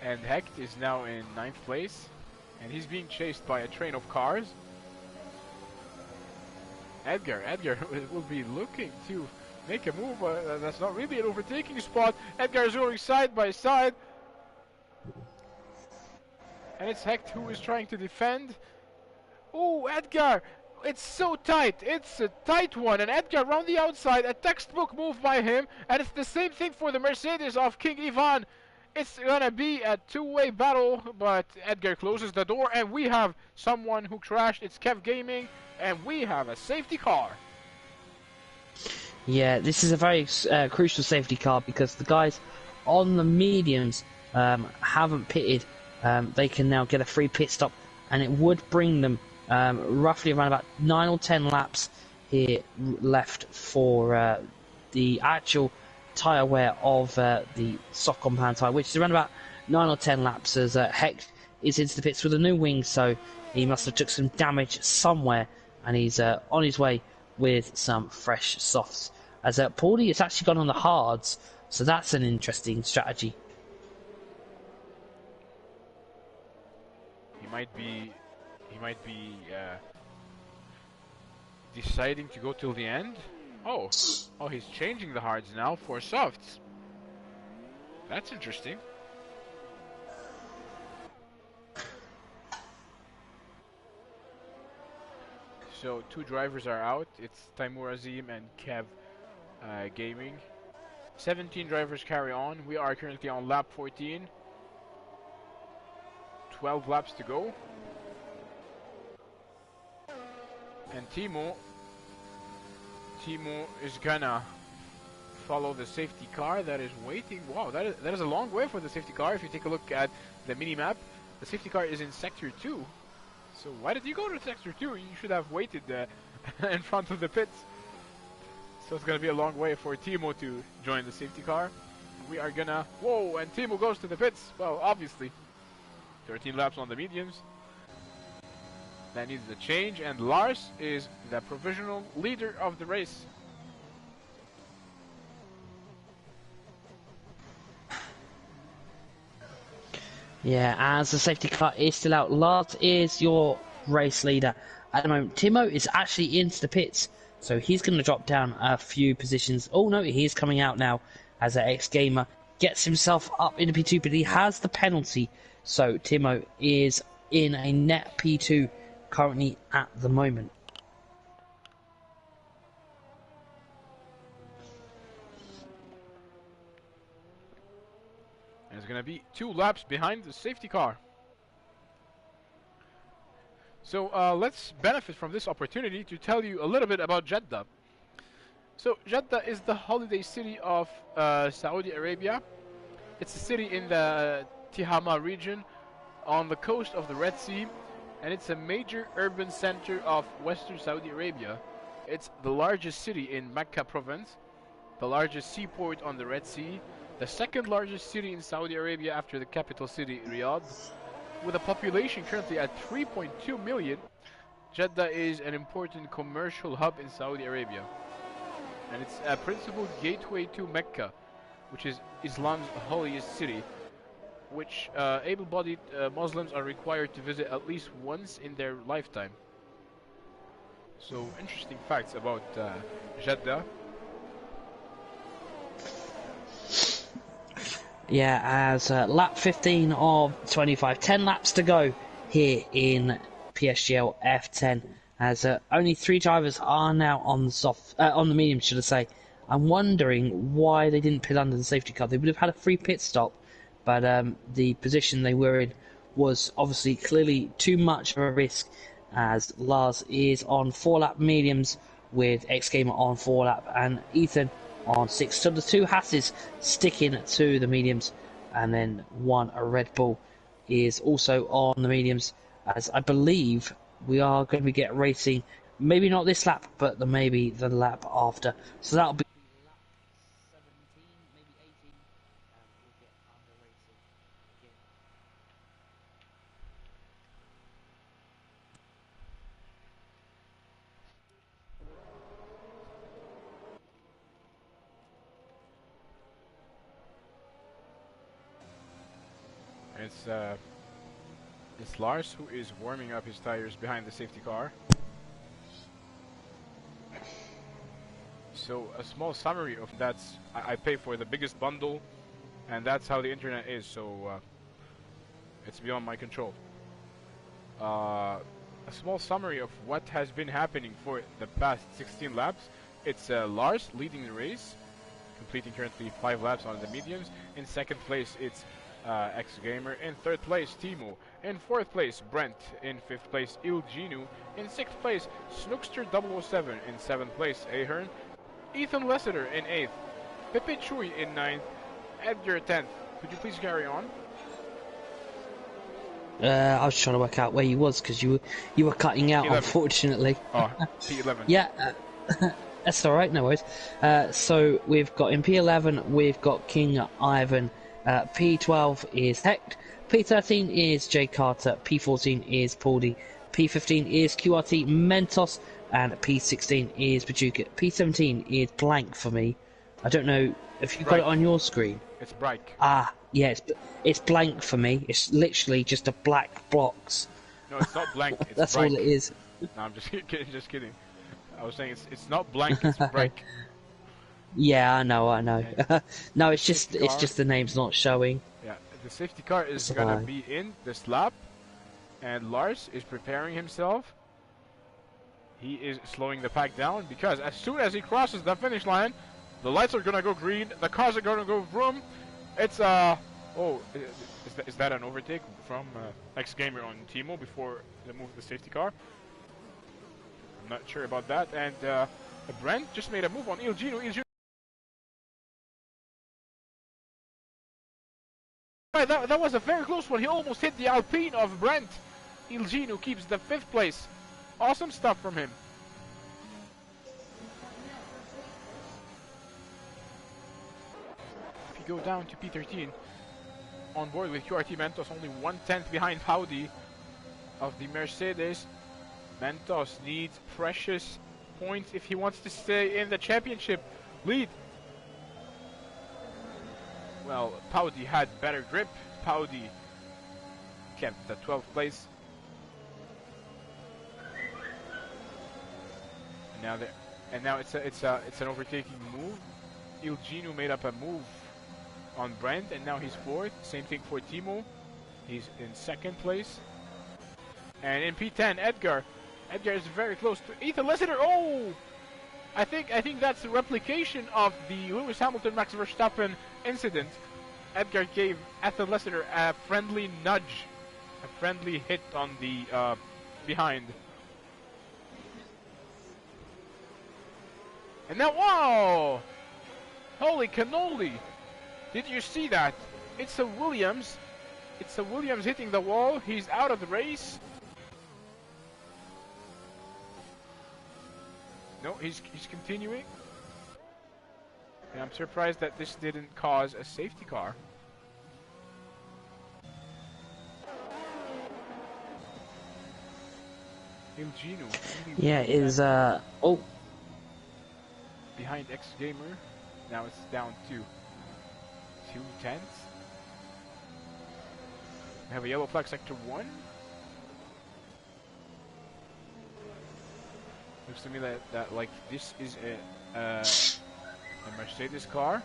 And Hecht is now in 9th place, and he's being chased by a train of cars. Edgar will be looking to make a move. That's not really an overtaking spot. Edgar is going side by side, and it's Hecht who is trying to defend. Oh, Edgar! It's so tight. It's a tight one, and Edgar around the outside. A textbook move by him, and it's the same thing for the Mercedes of King Ivan. It's gonna be a two-way battle, but Edgar closes the door, and we have someone who crashed. It's Kev Gaming, and we have a safety car. Yeah, this is a very crucial safety car, because the guys on the mediums haven't pitted. They can now get a free pit stop, and it would bring them roughly around about 9 or 10 laps here left for the actual tyre wear of the soft compound tyre, which is around about 9 or 10 laps, as Hecht is into the pits with a new wing, so he must have took some damage somewhere, and he's on his way with some fresh softs. As Paulie has actually gone on the hards, so that's an interesting strategy. He might be deciding to go till the end. Oh, he's changing the hards now for softs. That's interesting. So 2 drivers are out. It's Taimur Azim and Kev Gaming. 17 drivers carry on. We are currently on lap 14. 12 laps to go. And Timo is gonna follow the safety car that is waiting. Wow, that is a long way for the safety car. If you take a look at the mini-map, the safety car is in Sector 2. So why did you go to Sector 2? You should have waited in front of the pits. So it's gonna be a long way for Timo to join the safety car. We are gonna... Whoa, and Timo goes to the pits. Well, obviously. 13 laps on the mediums. That needs a change, and Lars is the provisional leader of the race. Yeah, as the safety car is still out, Lars is your race leader at the moment. Timo is actually into the pits So he's going to drop down a few positions. Oh no, he's coming out now as an ex-gamer. Gets himself up into P2, but he has the penalty. So Timo is in a net P2 currently at the moment. And it's going to be 2 laps behind the safety car. So let's benefit from this opportunity to tell you a little bit about Jeddah. So Jeddah is the holiday city of Saudi Arabia. It's a city in the Tihama region on the coast of the Red Sea, and it's a major urban center of western Saudi Arabia. It's the largest city in Mecca province, the largest seaport on the Red Sea, the second largest city in Saudi Arabia after the capital city Riyadh. With a population currently at 3.2 million, Jeddah is an important commercial hub in Saudi Arabia. And it's a principal gateway to Mecca, which is Islam's holiest city, which able-bodied Muslims are required to visit at least once in their lifetime. So, interesting facts about Jeddah. Yeah, as lap 15 of 25, 10 laps to go here in PSGL F10. As only 3 drivers are now on the on the medium, should I say. I'm wondering why they didn't pit under the safety car. They would have had a free pit stop, but the position they were in was obviously clearly too much of a risk, as Lars is on 4-lap mediums with X-Gamer on 4-lap and Ethan on 6. So the 2 Hasses sticking to the mediums, and then a Red Bull is also on the mediums, as I believe we are going to get racing, maybe not this lap, but maybe the lap after. So that'll be lap 17, maybe 18, and we'll get under racing again. It's Lars who is warming up his tires behind the safety car. So a small summary of that's I pay for the biggest bundle, and that's how the internet is. So it's beyond my control. A small summary of what has been happening for the past 16 laps. It's Lars leading the race, completing currently 5 laps on the mediums. In second place, it's X-Gamer. In third place, Timo. In fourth place, Brent. In fifth place, Ilginu. In sixth place, Snookster 007. In seventh place, Ahern. Ethan Lessiter in eighth. Pepe Chui in ninth. Edgar 10th. Could you please carry on? I was trying to work out where you was, because you were cutting out, 11. Unfortunately. Oh, P11. Yeah, that's alright, no worries. So we've got in P11, we've got King Ivan. P12 is Hecht, P13 is Jay Carter, P14 is Pauldy, P15 is QRT Mentos, and P16 is Pachuca. P17 is blank for me. I don't know if you've got it on your screen. It's Breik. Ah, yeah, it's blank for me. It's literally just a black box. No, it's not blank. It's That's Breik. all it is. No, I'm just kidding. Just kidding. I was saying it's not blank. It's Breik. Yeah, I know. No, it's just the name's not showing. Yeah, the safety car is gonna be in this lap, and Lars is preparing himself. He is slowing the pack down because as soon as he crosses the finish line, the lights are gonna go green. The cars are gonna go vroom. It's oh, is that an overtake from X-Gamer on Timo before they move the safety car? I'm not sure about that. And Brent just made a move on Ilgino. That was a very close one. He almost hit the Alpine of Brent. Ilgino keeps the 5th place. Awesome stuff from him. If you go down to P13, on board with QRT Mentos, only 1/10 behind Paudi of the Mercedes. Mentos needs precious points if he wants to stay in the championship lead. Well, Paudi had better grip. Paudi kept the 12th place. And now And now it's an overtaking move. Il Gino made up a move on Brent, and now he's fourth. Same thing for Timo. He's in second place. And in P10, Edgar is very close to Ethan Lessiter. Oh, I think that's a replication of the Lewis Hamilton Max Verstappen incident. Edgar gave Ethan Lessiter a friendly nudge, a friendly hit on the behind. And now, whoa! Holy cannoli! Did you see that? It's a Williams. It's a Williams hitting the wall. He's out of the race. No, he's continuing. And I'm surprised that this didn't cause a safety car. Il Gino. Yeah, is oh. Behind X Gamer. Now it's down to 2/10. We have a yellow flag sector 1. Looks to me that like this is a Mercedes car.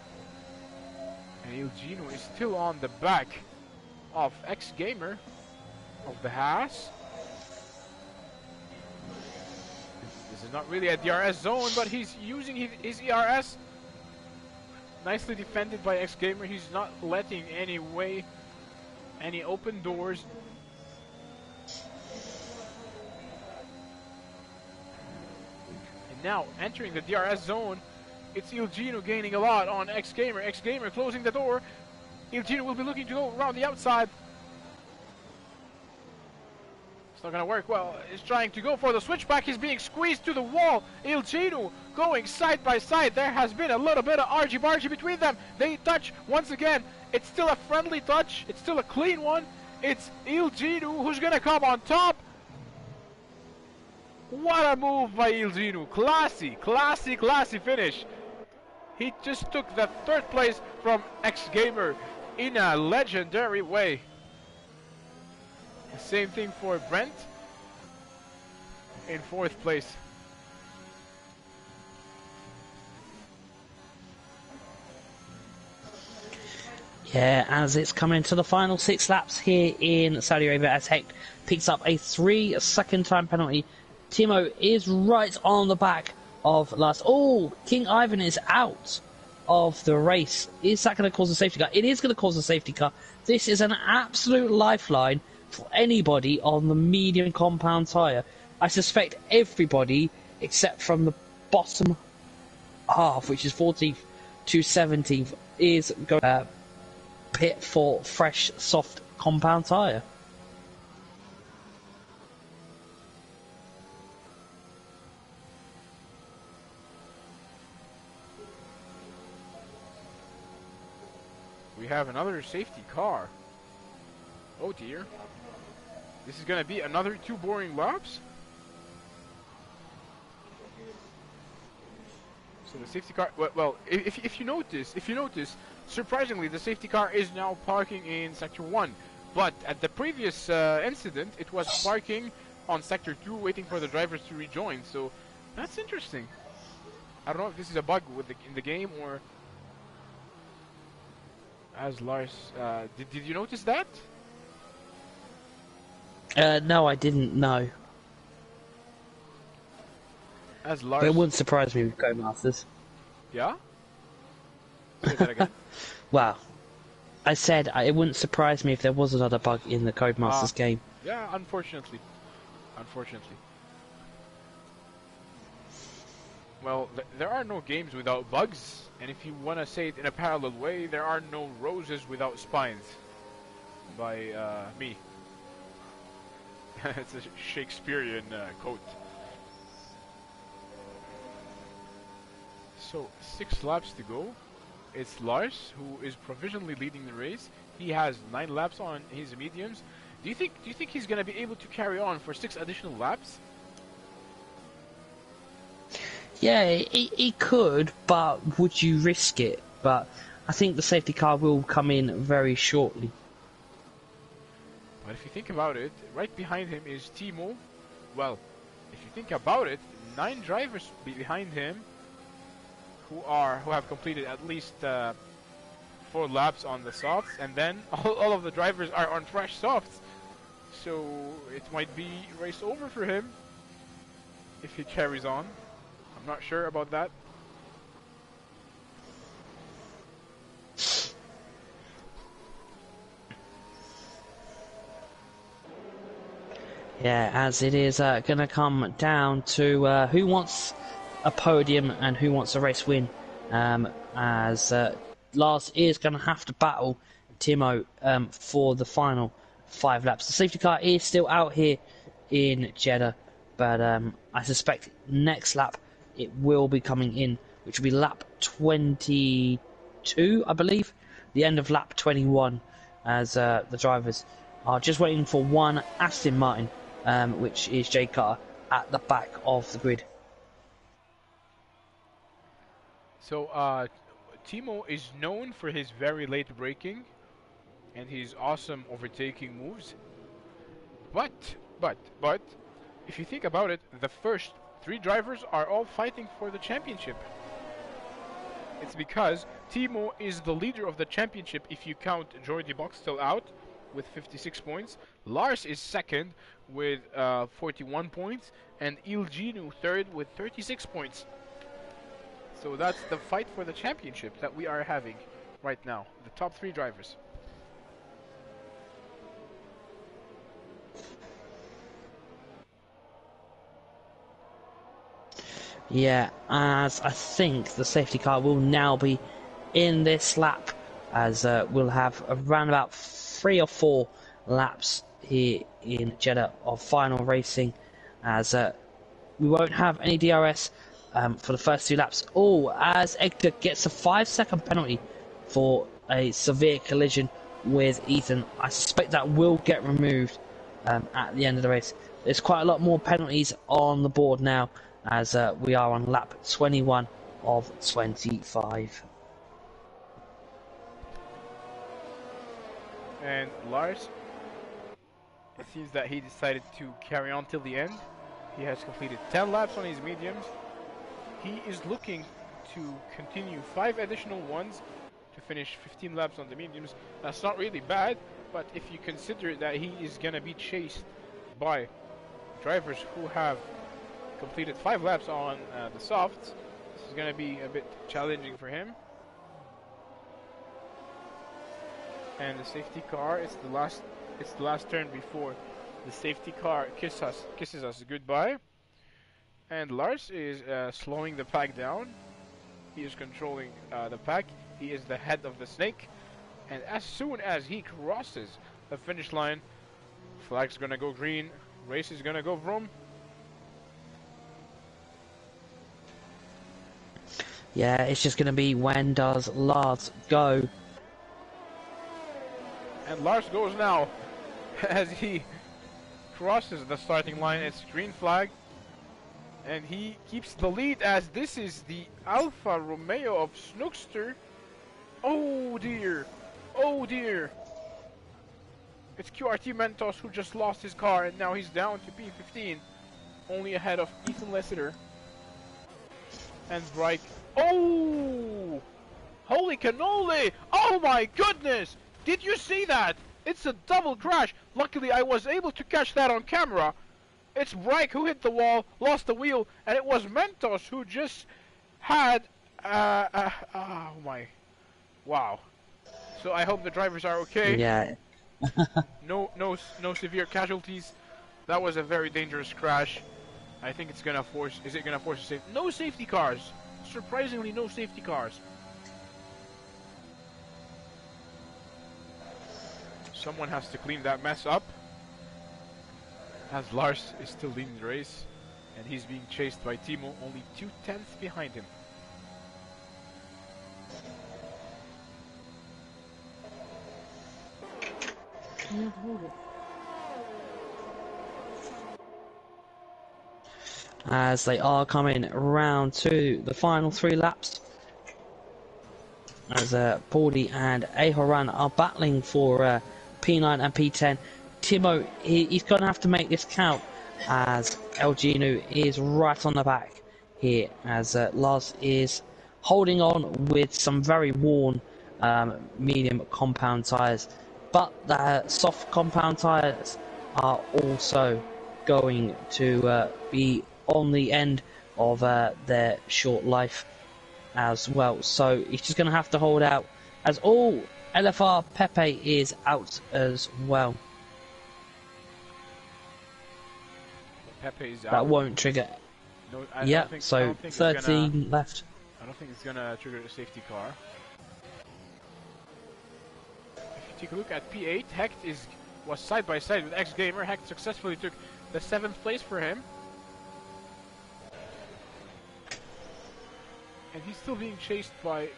And Il Gino is still on the back of X Gamer of the Haas. This is not really a DRS zone, but he's using his ERS. Nicely defended by X Gamer. He's not letting any open doors. And now entering the DRS zone, it's Il Gino gaining a lot on X Gamer. X Gamer closing the door. Il Gino will be looking to go around the outside. It's not gonna work well. He's trying to go for the switchback. He's being squeezed to the wall. Il Gino going side by side. There has been a little bit of argy-bargy between them. They touch once again. It's still a friendly touch. It's still a clean one. It's Il Gino who's gonna come on top. What a move by Il Gino. Classy, classy, classy finish. He just took the third place from X Gamer in a legendary way. Same thing for Brent in fourth place. Yeah, as it's coming to the final 6 laps here in Saudi Arabia, as Hecht picks up a 3-second time penalty. Timo is right on the back of last. Oh, King Ivan is out of the race. Is that going to cause a safety car? It is going to cause a safety car. This is an absolute lifeline for anybody on the medium compound tyre. I suspect everybody except from the bottom half, which is 14th to 17th, is going to pit for fresh soft compound tyre. We have another safety car. Oh dear. This is going to be another 2 boring laps. So the safety car, well, if you notice, surprisingly, the safety car is now parking in sector 1. But at the previous incident, it was parking on sector 2, waiting for the drivers to rejoin. So that's interesting. I don't know if this is a bug in the game or. As Lars, did you notice that? No, I didn't know. As Lars, but it wouldn't surprise me with Codemasters. Yeah? Say that again. Well, I said it wouldn't surprise me if there was another bug in the Codemasters game. Yeah, unfortunately. Well, there are no games without bugs, and if you want to say it in a parallel way, there are no roses without spines. By me. It's a Shakespearean quote. So 6 laps to go. It's Lars who is provisionally leading the race. He has 9 laps on his mediums. Do you think he's gonna be able to carry on for 6 additional laps? Yeah, he could, but would you risk it? But I think the safety car will come in very shortly. But if you think about it, right behind him is Timo. Well, if you think about it, 9 drivers behind him who have completed at least 4 laps on the softs, and then all of the drivers are on fresh softs. So it might be race over for him if he carries on. I'm not sure about that. Yeah, as it is going to come down to who wants a podium and who wants a race win, as Lars is going to have to battle Timo for the final 5 laps. The safety car is still out here in Jeddah, but I suspect next lap it will be coming in, which will be lap 22, I believe, the end of lap 21, as the drivers are just waiting for one Aston Martin, which is Jay Carter, at the back of the grid. So Timo is known for his very late braking and his awesome overtaking moves. But, if you think about it, the first 3 drivers are all fighting for the championship. It's because Timo is the leader of the championship if you count Jordi Boxtel out with 56 points. Lars is second with 41 points, and Ilginu third with 36 points. So that's the fight for the championship that we are having right now. The top 3 drivers. Yeah, as I think the safety car will now be in this lap, as we'll have around about 3 or 4 laps here in Jeddah of final racing, as we won't have any DRS for the first 2 laps. Oh, as Edgar gets a 5-second penalty for a severe collision with Ethan. I suspect that will get removed at the end of the race. There's quite a lot more penalties on the board now, as we are on lap 21 of 25. And Lars, it seems that he decided to carry on till the end. He has completed 10 laps on his mediums. He is looking to continue 5 additional ones to finish 15 laps on the mediums. That's not really bad, but if you consider that he is going to be chased by drivers who have completed 5 laps on the softs, this is going to be a bit challenging for him. And the safety car, it's the last turn before the safety car kisses us goodbye. And Lars is slowing the pack down. He is controlling the pack. He is the head of the snake. And as soon as he crosses the finish line, flag's gonna go green, race is gonna go vroom. Yeah, it's just going to be when does Lars go. And Lars goes now. As he crosses the starting line, it's green flag. And he keeps the lead, as this is the Alfa Romeo of Snookster. Oh dear. Oh dear. It's QRT Mentos who just lost his car, and now he's down to P15. Only ahead of Ethan Lessiter. And Bright. Oh! Holy cannoli! Oh my goodness! Did you see that? It's a double crash. Luckily, I was able to catch that on camera. It's Reich who hit the wall, lost the wheel, and it was Mentos who just had... oh my... Wow. So I hope the drivers are okay. Yeah. No severe casualties. That was a very dangerous crash. I think it's gonna force... Is it gonna force a safety? No safety cars! Surprisingly, no safety cars. Someone has to clean that mess up. As Lars is still leading the race, and he's being chased by Timo, only 2/10 behind him. As they are coming round to the final 3 laps, as Pauli and Ahoran are battling for P9 and P10. Timo, he's going to have to make this count, as El Genu is right on the back here, as Lars is holding on with some very worn medium compound tyres, but the soft compound tyres are also going to be on the end of their short life as well. So he's just going to have to hold out, as all LFR Pepe is out as well. Pepe is out. That won't trigger. No, Yeah, so 13 left. I don't think it's gonna trigger the safety car. If you take a look at P8, Hecht was side by side with X Gamer. Hecht successfully took the 7th place for him. And he's still being chased by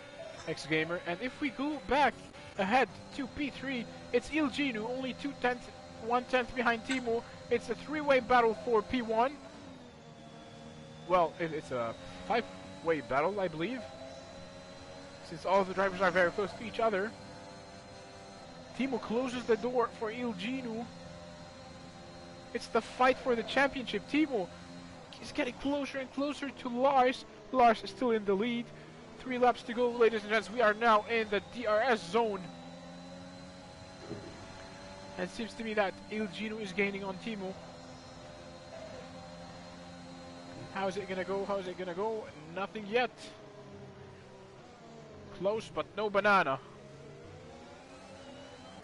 X Gamer. And if we go back ahead to P3, it's Il Genu, only 1/10 behind Timo. It's a 3-way battle for P1. Well, it's a 5-way battle, I believe, since all of the drivers are very close to each other. Timo closes the door for Il Genu. It's the fight for the championship. Timo is getting closer and closer to Lars. Lars is still in the lead. 3 laps to go, ladies and gents. We are now in the DRS zone. And it seems to me that Il Genu is gaining on Timo. How is it gonna go? How is it gonna go? Nothing yet. Close, but no banana.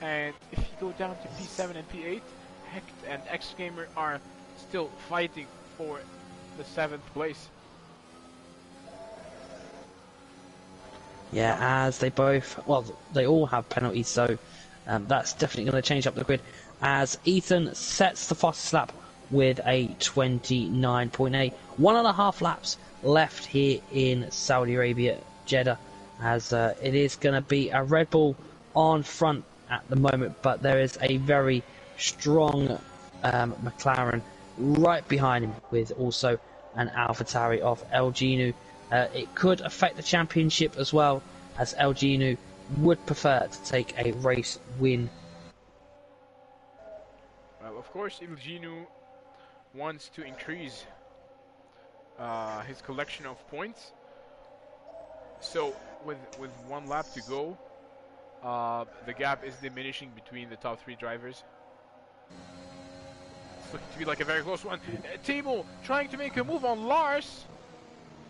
And if you go down to P7 and P8, Hecht and X Gamer are still fighting for the 7th place. Yeah, as they both, well, they all have penalties, so that's definitely going to change up the grid. As Ethan sets the fastest lap with a 29.8. 1.5 laps left here in Saudi Arabia, Jeddah, as it is going to be a Red Bull on front at the moment, but there is a very strong McLaren right behind him, with also an AlphaTauri of El Genu. It could affect the championship as well, as El Genu would prefer to take a race win. Well, of course, Il Genu wants to increase his collection of points. So, with 1 lap to go, the gap is diminishing between the top 3 drivers. It's looking to be like a very close one. Timo trying to make a move on Lars.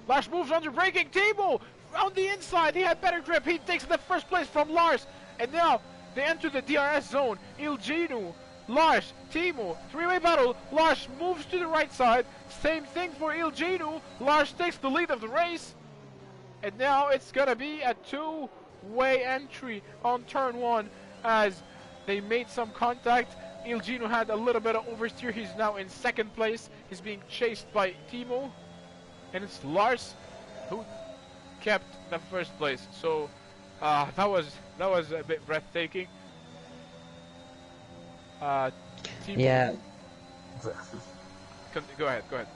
Lars moves under braking. Timo on the inside. He had better grip. He takes the 1st place from Lars. And now they enter the DRS zone. Il Genu, Lars, Timo, 3-way battle. Lars moves to the right side. Same thing for Il Genu. Lars takes the lead of the race. And now it's gonna be a 2-way entry on turn 1, as they made some contact. Il Genu had a little bit of oversteer. He's now in 2nd place. He's being chased by Timo. And it's Lars who kept the 1st place. So that was a bit breathtaking. Timo, Yeah. Go ahead.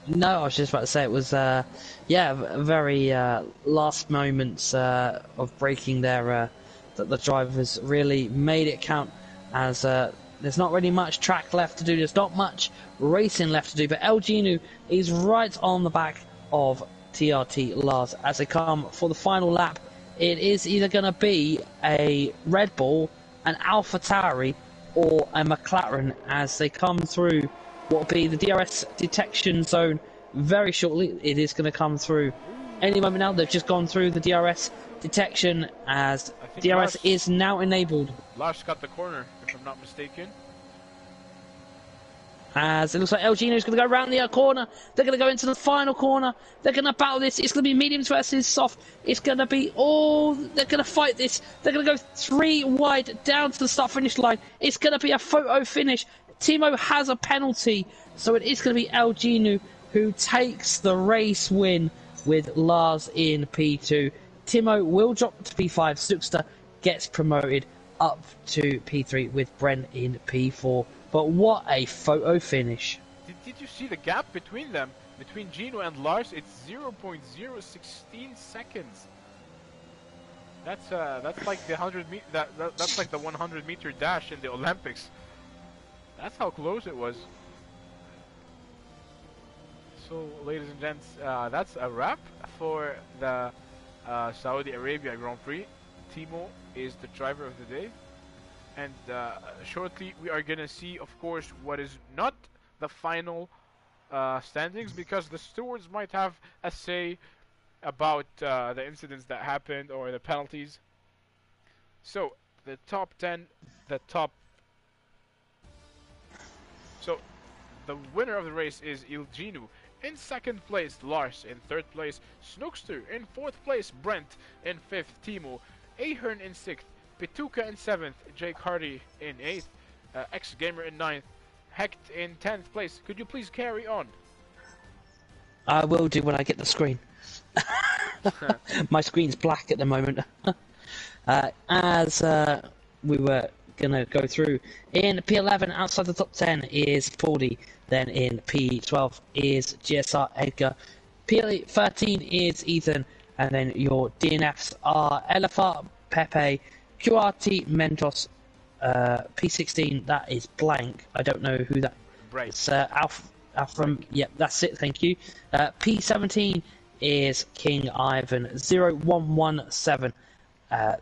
No, I was just about to say it was, very last moments of braking there that the drivers really made it count, as there's not really much track left to do, there's not much racing left to do, but El Genu is right on the back of TRT Lars as they come for the final lap. It is either going to be a Red Bull, an AlphaTauri, or a McLaren as they come through what will be the DRS detection zone very shortly. It is going to come through any moment now. They've just gone through the DRS detection, as DRS is now enabled. Lars got the corner, if I'm not mistaken. As it looks like El Genu is going to go around the corner. They're going to go into the final corner. They're going to battle this. It's going to be mediums versus soft. It's going to be they're going to fight this. They're going to go 3 wide down to the start-finish line. It's going to be a photo finish. Timo has a penalty, so it is going to be El Genu who takes the race win with Lars in P2. Timo will drop to P5. Stuckster gets promoted up to P3 with Brent in P4. But what a photo finish. Did you see the gap between them? Between Geno and Lars, it's 0.016 seconds. That's like the 100 that's like the 100-meter dash in the Olympics. That's how close it was. So, ladies and gents, that's a wrap for the Saudi Arabia Grand Prix. Timo is the driver of the day. And shortly we are gonna see, of course, what is not the final standings, because the stewards might have a say about the incidents that happened or the penalties. So the top 10, the top. So the winner of the race is Ilginu. In second place, Lars. In third place, Snookster. In fourth place, Brent. In fifth, Timo. Ahern in sixth. Pituka in seventh. Jake Hardy in eighth. X Gamer in ninth. Hecht in 10th place. Could you please carry on? I will do when I get the screen. My screen's black at the moment. As we were gonna go through, in P11 outside the top 10 is Fordy. Then in P12 is GSR Edgar. P13 is Ethan. And then your DNFs are LFR, Pepe, QRT, Mentos. P16, that is blank. I don't know who that. Right. It's Alpha. Yep, that's it. Thank you. P17 is King Ivan 0117.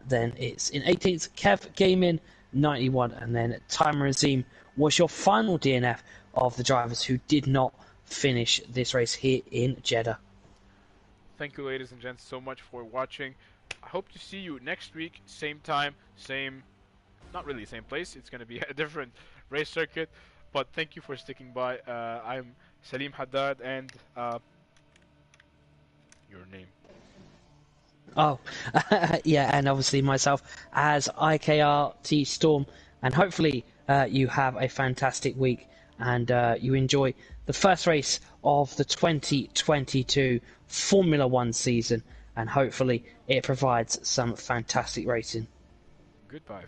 Then it's in 18th Kev Gaming 91, and then Time Razim was your final DNF of the drivers who did not finish this race here in Jeddah. Thank you, ladies and gents, so much for watching. I hope to see you next week, same time, same. Not really same place, it's going to be a different race circuit, but thank you for sticking by. I'm Salim Haddad, and your name. Oh, yeah, and obviously myself as IKRT Storm, and hopefully you have a fantastic week and you enjoy the first race of the 2022 Formula One season, and hopefully it provides some fantastic racing. Goodbye.